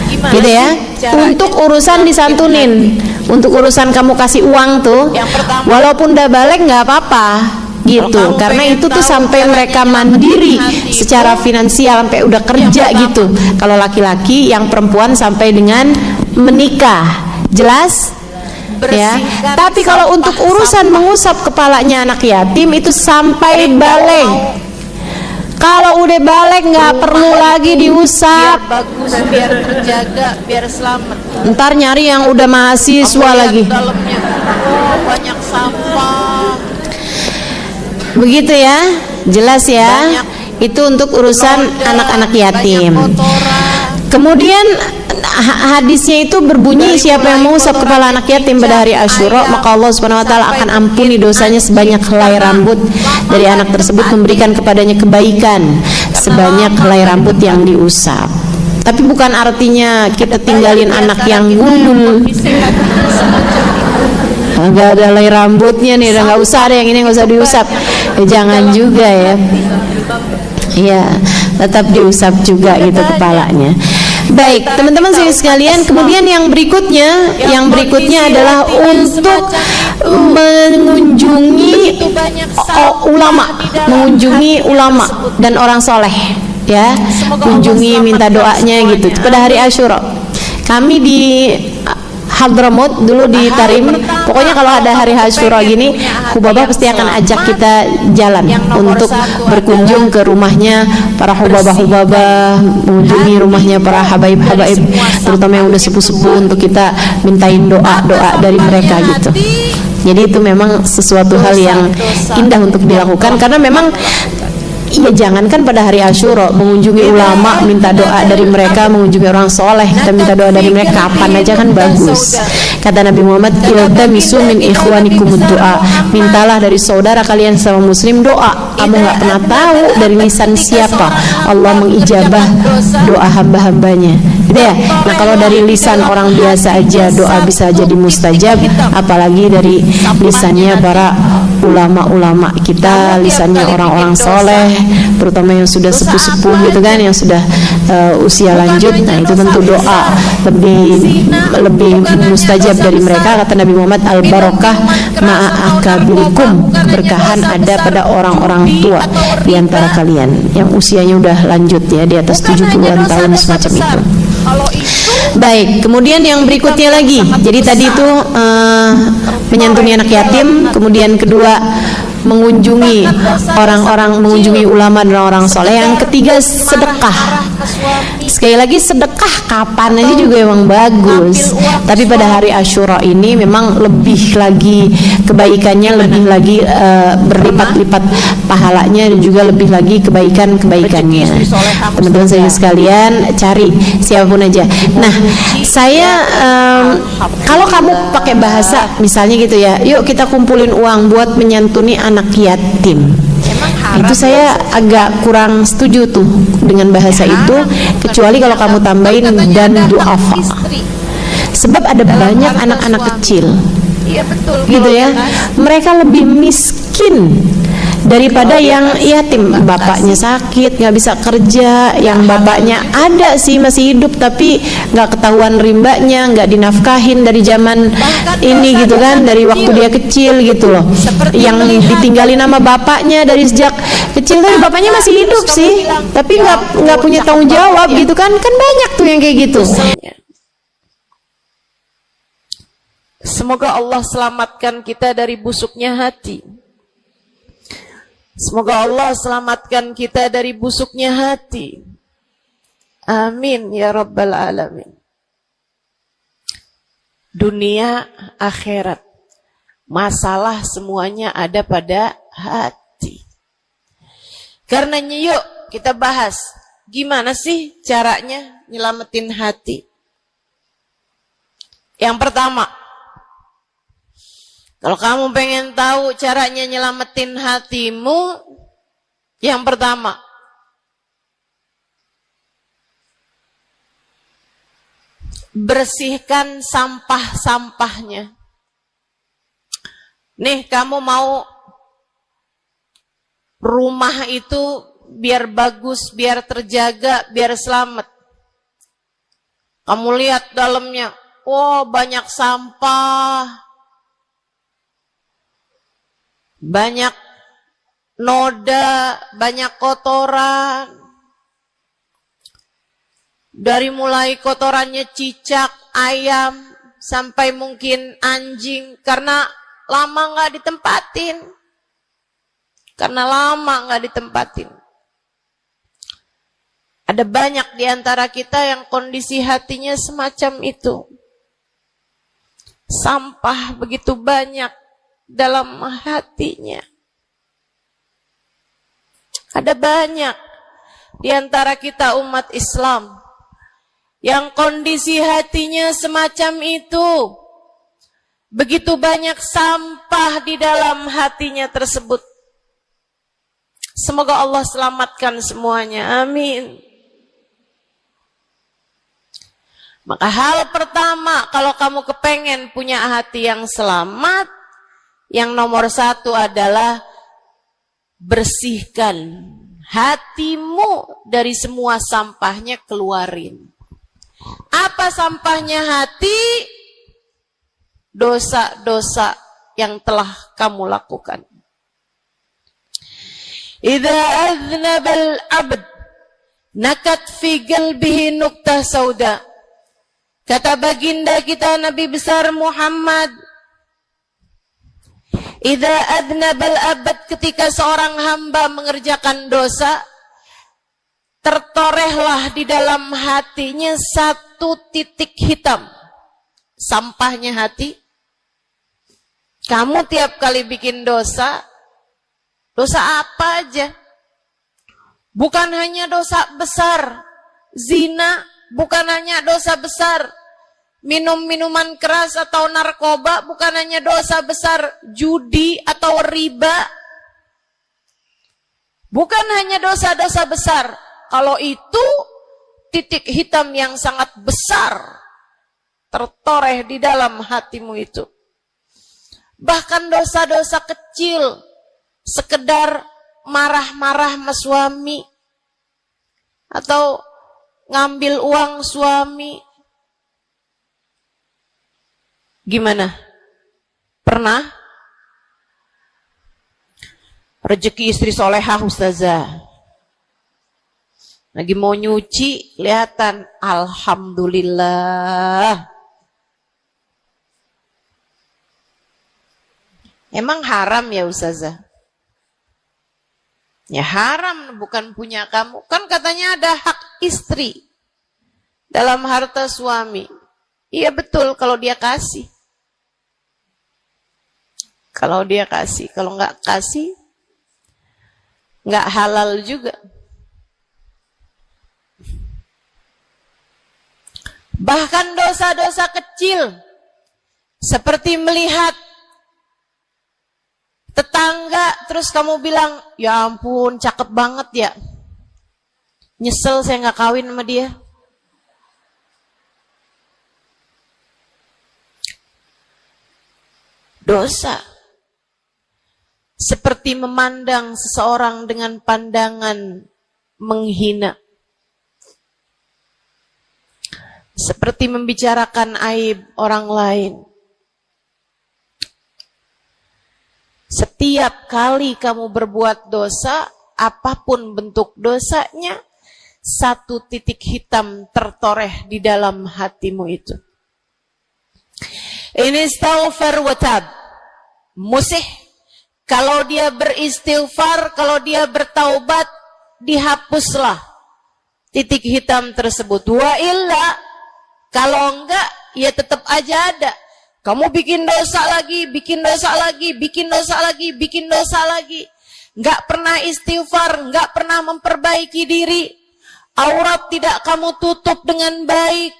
Speaker 3: gitu ya. Untuk urusan disantunin, untuk urusan kamu kasih uang tuh, walaupun udah balik nggak apa-apa gitu, karena itu tuh sampai mereka mandiri secara finansial, sampai udah kerja gitu. Kalau laki-laki, yang perempuan sampai dengan menikah, jelas ya. Tapi kalau untuk urusan mengusap kepalanya anak yatim itu sampai balik. Kalau udah balik nggak perlu lagi diusap,
Speaker 2: biar bagus, biar terjaga, biar selamat.
Speaker 3: Ntar nyari yang udah mahasiswa lagi.
Speaker 2: Dalamnya banyak sampah.
Speaker 3: Begitu ya, jelas ya. Itu untuk urusan anak-anak yatim. Kemudian hadisnya itu berbunyi, siapa yang mengusap kepala anak yatim pada hari Asyura, maka Allah Subhanahu wa taala akan ampuni dosanya sebanyak helai rambut dari anak tersebut, memberikan kepadanya kebaikan sebanyak helai rambut yang diusap. Tapi bukan artinya kita tinggalin anak yang gundul, nggak ada helai rambutnya nih, udah nggak usah ada yang ini, nggak usah diusap. Jangan juga ya. Iya, tetap diusap juga gitu kepalanya. Baik, teman-teman sekalian, kemudian yang berikutnya adalah untuk mengunjungi ulama dan orang soleh, ya, kunjungi, minta doanya gitu. Pada hari Asyura, kami di Hadramut dulu di Tarim, pokoknya kalau ada hari Asyura gini, Hubabah pasti akan ajak kita jalan untuk berkunjung ke rumahnya para hubabah-hubabah, mengunjungi rumahnya para habaib-habaib, terutama yang udah sepuh-sepuh, untuk kita mintain doa-doa dari mereka gitu. Jadi itu memang sesuatu hal yang indah untuk dilakukan, karena memang iya, jangankan pada hari Asyura, mengunjungi ulama, minta doa dari mereka, mengunjungi orang soleh, kita minta doa dari mereka, kapan aja kan bagus. Kata Nabi Muhammad, iltamisu min ikhwanikumud doa, mintalah dari saudara kalian sama muslim doa. Kamu nggak pernah tahu dari lisan siapa Allah mengijabah doa hamba-hambanya, gitu ya. Nah, kalau dari lisan orang biasa aja doa bisa jadi mustajab, apalagi dari lisannya para ulama-ulama kita, lisannya orang-orang soleh, terutama yang sudah sepuh-sepuh gitu kan, yang sudah usia lanjut. Nah, itu tentu doa lebih mustajab dari mereka. Kata Nabi Muhammad, al barokah ma'akabilikum, keberkahan ada pada orang-orang tua di antara kalian yang usianya udah lanjut ya, di atas 70-an tahun semacam itu. Baik, kemudian yang berikutnya lagi, jadi tadi itu menyantuni anak yatim, kemudian kedua mengunjungi orang-orang, mengunjungi ulama dan orang soleh. Yang ketiga sedekah. Sekali lagi, sedekah kapan aja juga emang bagus, tapi pada hari Asyura ini memang lebih lagi kebaikannya, lebih lagi berlipat-lipat pahalanya, dan juga lebih lagi kebaikannya. Teman-teman saya sekalian, cari siapapun aja. Nah, saya kalau kamu pakai bahasa misalnya gitu ya, yuk kita kumpulin uang buat menyantuni anak yatim, itu saya agak kurang setuju tuh dengan bahasa itu, kecuali kalau kamu tambahin dan duafa, sebab ada banyak anak-anak kecil gitu ya, mereka lebih miskin daripada yang yatim, bapaknya sakit nggak bisa kerja, yang bapaknya ada sih masih hidup tapi nggak ketahuan rimbanya, nggak dinafkahin dari zaman ini gitu kan, dari waktu dia kecil gitu loh, yang ditinggalin sama bapaknya dari sejak kecil, tapi bapaknya masih hidup sih tapi nggak punya tanggung jawab gitu kan banyak tuh yang kayak gitu.
Speaker 2: Semoga Allah selamatkan kita dari busuknya hati. Semoga Allah selamatkan kita dari busuknya hati. Amin ya rabbal alamin. Dunia, akhirat, masalah semuanya ada pada hati. Karenanya yuk kita bahas, gimana sih caranya nyelamatin hati. Yang pertama, kalau kamu pengen tahu caranya nyelamatin hatimu, yang pertama, bersihkan sampah-sampahnya. Nih, kamu mau rumah itu biar bagus, biar terjaga, biar selamat. Kamu lihat dalamnya, oh banyak sampah, banyak noda, banyak kotoran. Dari mulai kotorannya cicak, ayam, sampai mungkin anjing, karena lama nggak ditempatin. Ada banyak di antara kita yang kondisi hatinya semacam itu. Sampah begitu banyak dalam hatinya. Ada banyak di antara kita umat Islam yang kondisi hatinya semacam itu. Begitu banyak sampah di dalam hatinya tersebut. Semoga Allah selamatkan semuanya. Amin.
Speaker 3: Maka hal pertama kalau kamu kepengen punya hati yang selamat, yang nomor satu adalah bersihkan hatimu dari semua sampahnya, keluarin. Apa sampahnya hati? Dosa-dosa yang telah kamu lakukan. Idza aznabal abd nakat fi qalbihi nuqtah sauda. Kata baginda kita Nabi besar Muhammad, idza aznabal abd, ketika seorang hamba mengerjakan dosa, tertorehlah di dalam hatinya satu titik hitam. Sampahnya hati. Kamu tiap kali bikin dosa, dosa apa aja? Bukan hanya dosa besar, zina, bukan hanya dosa besar, minum minuman keras atau narkoba, bukan hanya dosa besar, judi atau riba, bukan hanya dosa-dosa besar. Kalau itu titik hitam yang sangat besar tertoreh di dalam hatimu itu. Bahkan dosa-dosa kecil, sekedar marah-marah sama suami, atau ngambil uang suami. Gimana? Pernah? Rezeki istri solehah ustazah. Lagi mau nyuci, kelihatan, alhamdulillah. Emang haram ya ustazah? Ya haram, bukan punya kamu. Kan katanya ada hak istri dalam harta suami. Iya betul kalau dia kasih. Kalau dia kasih, kalau nggak kasih, nggak halal juga. Bahkan dosa-dosa kecil, seperti melihat tetangga, terus kamu bilang, ya ampun, cakep banget ya. Nyesel saya nggak kawin sama dia. Dosa. Seperti memandang seseorang dengan pandangan menghina. Seperti membicarakan aib orang lain. Setiap kali kamu berbuat dosa, apapun bentuk dosanya, satu titik hitam tertoreh di dalam hatimu itu. Ini istighfar wa tab. Musih. Kalau dia beristighfar, kalau dia bertaubat, dihapuslah titik hitam tersebut. Wa illa, kalau enggak, ya tetap aja ada. Kamu bikin dosa lagi, bikin dosa lagi, bikin dosa lagi, bikin dosa lagi. Enggak pernah istighfar, enggak pernah memperbaiki diri. Aurat tidak kamu tutup dengan baik.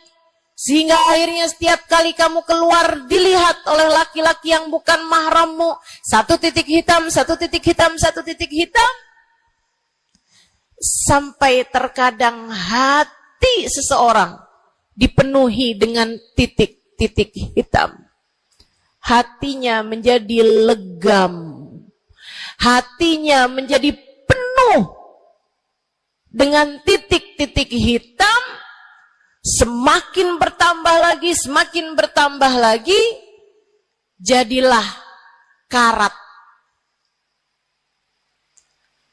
Speaker 3: Sehingga akhirnya setiap kali kamu keluar dilihat oleh laki-laki yang bukan mahrammu. Satu titik hitam, satu titik hitam, satu titik hitam. Sampai terkadang hati seseorang dipenuhi dengan titik-titik hitam. Hatinya menjadi legam. Hatinya menjadi penuh dengan titik-titik hitam. Semakin bertambah lagi, semakin bertambah lagi, jadilah karat.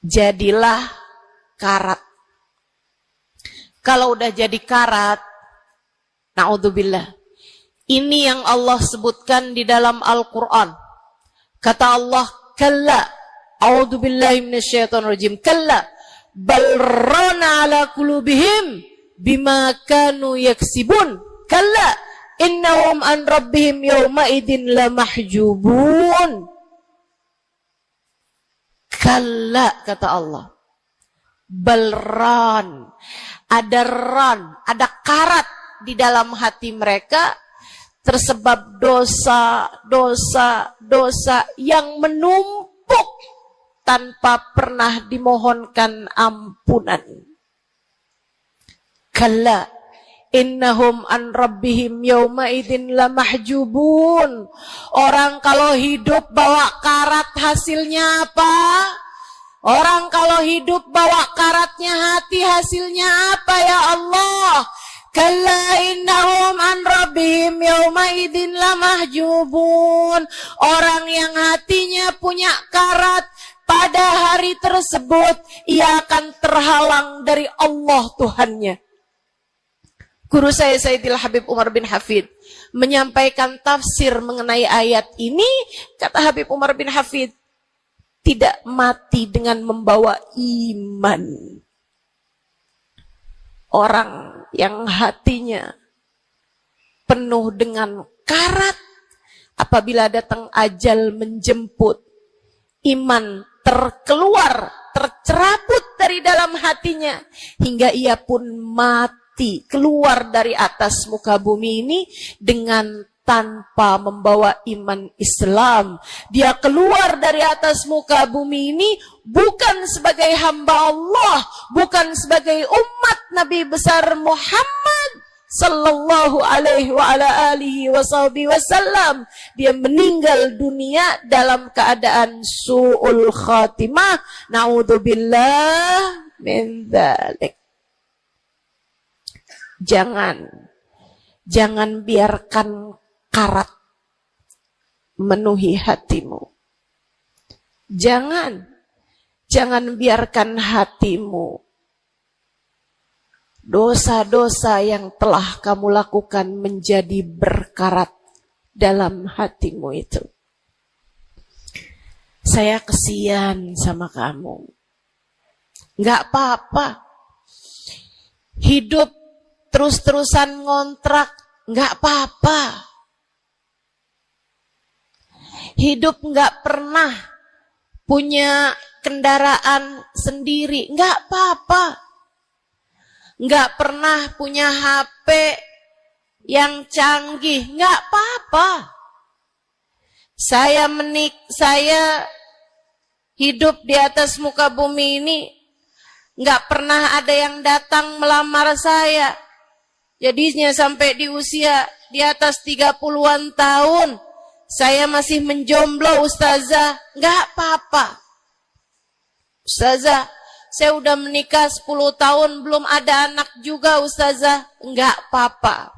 Speaker 3: Jadilah karat. Kalau udah jadi karat, na'udzubillah. Ini yang Allah sebutkan di dalam Al-Quran. Kata Allah, kalla, a'udzubillahi minasyaitonirrajim, kalla, balrana ala qulubihim bima kanu yaksibun, kalla, innahum an rabbihim yawma idin lamahjubun. Kalla, kata Allah. Balran, ada ran, ada karat di dalam hati mereka, tersebab dosa, dosa, dosa yang menumpuk tanpa pernah dimohonkan ampunan. Kalla,
Speaker 2: Innahum an rabbihim yawma idzin lamahjubun. Orang kalau hidup bawa karat hasilnya apa? Orang kalau hidup bawa karatnya hati hasilnya apa ya Allah? Kalla innahum an rabbihim yawma idzin lamahjubun. Orang yang hatinya punya karat, pada hari tersebut ia akan terhalang dari Allah Tuhannya. Guru saya Sayyidil Habib Umar bin Hafid menyampaikan tafsir mengenai ayat ini. Kata Habib Umar bin Hafid, tidak mati dengan membawa iman. Orang yang hatinya penuh dengan karat, apabila datang ajal menjemput, iman tercerabut dari dalam hatinya, hingga ia pun mati, keluar dari atas muka bumi ini dengan tanpa membawa iman Islam. Dia keluar dari atas muka bumi ini bukan sebagai hamba Allah, bukan sebagai umat Nabi besar Muhammad sallallahu alaihi wa ala alihi wasallam. Dia meninggal dunia dalam keadaan su'ul khatimah. Naudzubillah min dzalik. Jangan biarkan karat memenuhi hatimu. Jangan biarkan hatimu dosa-dosa yang telah kamu lakukan menjadi berkarat dalam hatimu itu. Saya kesian sama kamu. Nggak apa-apa. Hidup terus-terusan ngontrak, nggak apa-apa. Hidup nggak pernah punya kendaraan sendiri, nggak apa-apa. Nggak pernah punya HP yang canggih, nggak apa-apa. Saya hidup di atas muka bumi ini, nggak pernah ada yang datang melamar saya. Jadinya sampai di usia di atas 30-an tahun, saya masih menjomblo, Ustazah. Nggak apa-apa. Ustazah, saya udah menikah 10 tahun, belum ada anak juga, Ustazah. Nggak apa-apa.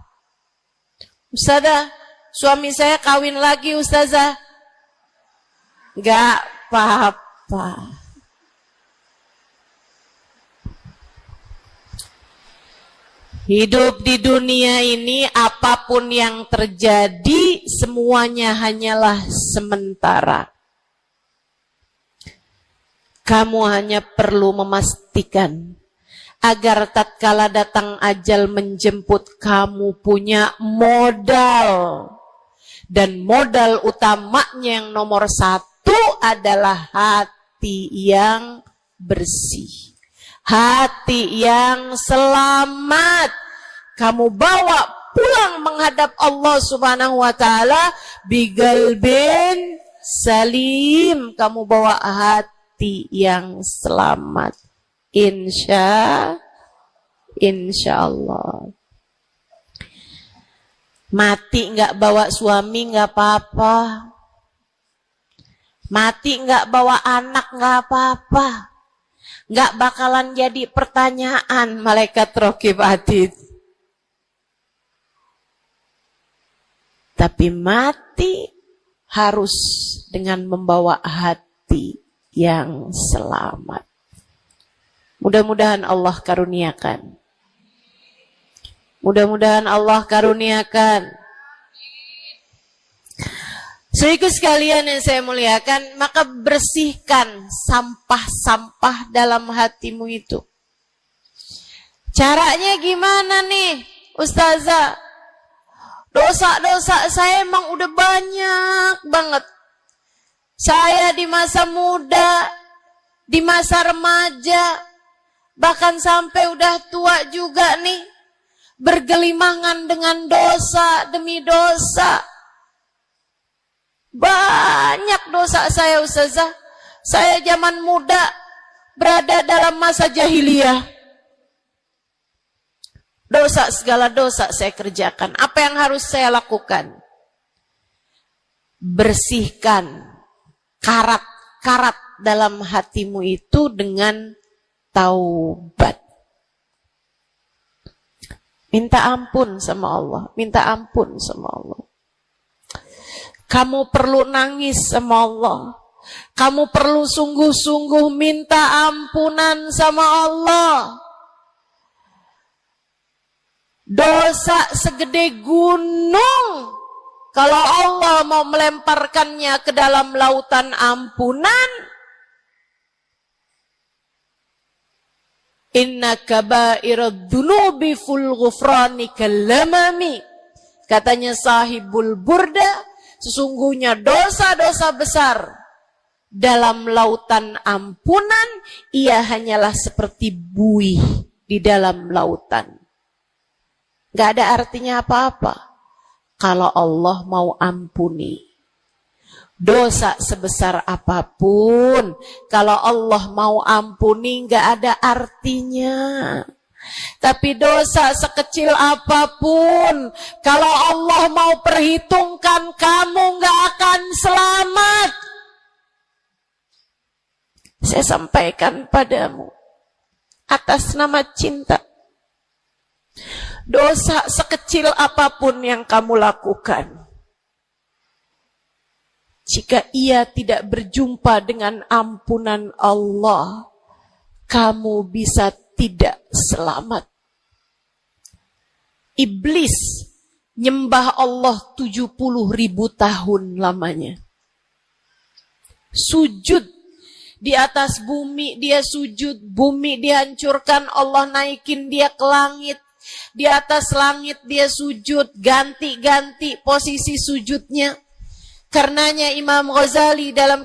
Speaker 2: Ustazah, suami saya kawin lagi, Ustazah. Nggak apa-apa. Hidup di dunia ini, apapun yang terjadi, semuanya hanyalah sementara. Kamu hanya perlu memastikan agar tatkala datang ajal menjemput, kamu punya modal. Dan modal utamanya yang nomor 1 adalah hati yang bersih. Hati yang selamat. Kamu bawa pulang menghadap Allah Subhanahu wa ta'ala bigalbin salim. Kamu bawa hati yang selamat. Insya Allah. Mati nggak bawa suami nggak apa-apa. Mati nggak bawa anak nggak apa-apa. Nggak bakalan jadi pertanyaan malaikat raqib atid. Tapi mati harus dengan membawa hati yang selamat. Mudah-mudahan Allah karuniakan. Mudah-mudahan Allah karuniakan. Saudaraku sekalian yang saya muliakan, maka bersihkan sampah-sampah dalam hatimu itu. Caranya gimana nih, Ustazah? Dosa-dosa saya emang udah banyak banget. Saya di masa muda, di masa remaja, bahkan sampai udah tua juga nih, bergelimangan dengan dosa demi dosa. Banyak dosa saya, Ustazah. Saya zaman muda berada dalam masa jahiliyah.
Speaker 3: Dosa, segala dosa saya kerjakan. Apa yang harus saya lakukan? Bersihkan karat-karat dalam hatimu itu dengan taubat. Minta ampun sama Allah. Minta ampun sama Allah. Kamu perlu nangis sama Allah. Kamu perlu sungguh-sungguh minta ampunan sama Allah. Dosa segede gunung, kalau Allah mau melemparkannya ke dalam lautan ampunan, inna kaba'irad dunubi ful ghufrani kalamami. Katanya sahibul burda, sesungguhnya dosa-dosa besar dalam lautan ampunan, ia hanyalah seperti buih di dalam lautan. Gak ada artinya apa-apa kalau Allah mau ampuni. Dosa sebesar apapun, kalau Allah mau ampuni gak ada artinya. Tapi dosa sekecil apapun, kalau Allah mau perhitungkan, kamu gak akan selamat. Saya sampaikan padamu atas nama cinta. Dosa sekecil apapun yang kamu lakukan, jika ia tidak berjumpa dengan ampunan Allah, kamu bisa tidak selamat. Iblis nyembah Allah 70.000 tahun lamanya. Sujud di atas bumi, dia sujud, bumi dihancurkan, Allah naikin dia ke langit. Di atas langit dia sujud, ganti-ganti posisi sujudnya. Karenanya Imam Ghazali dalam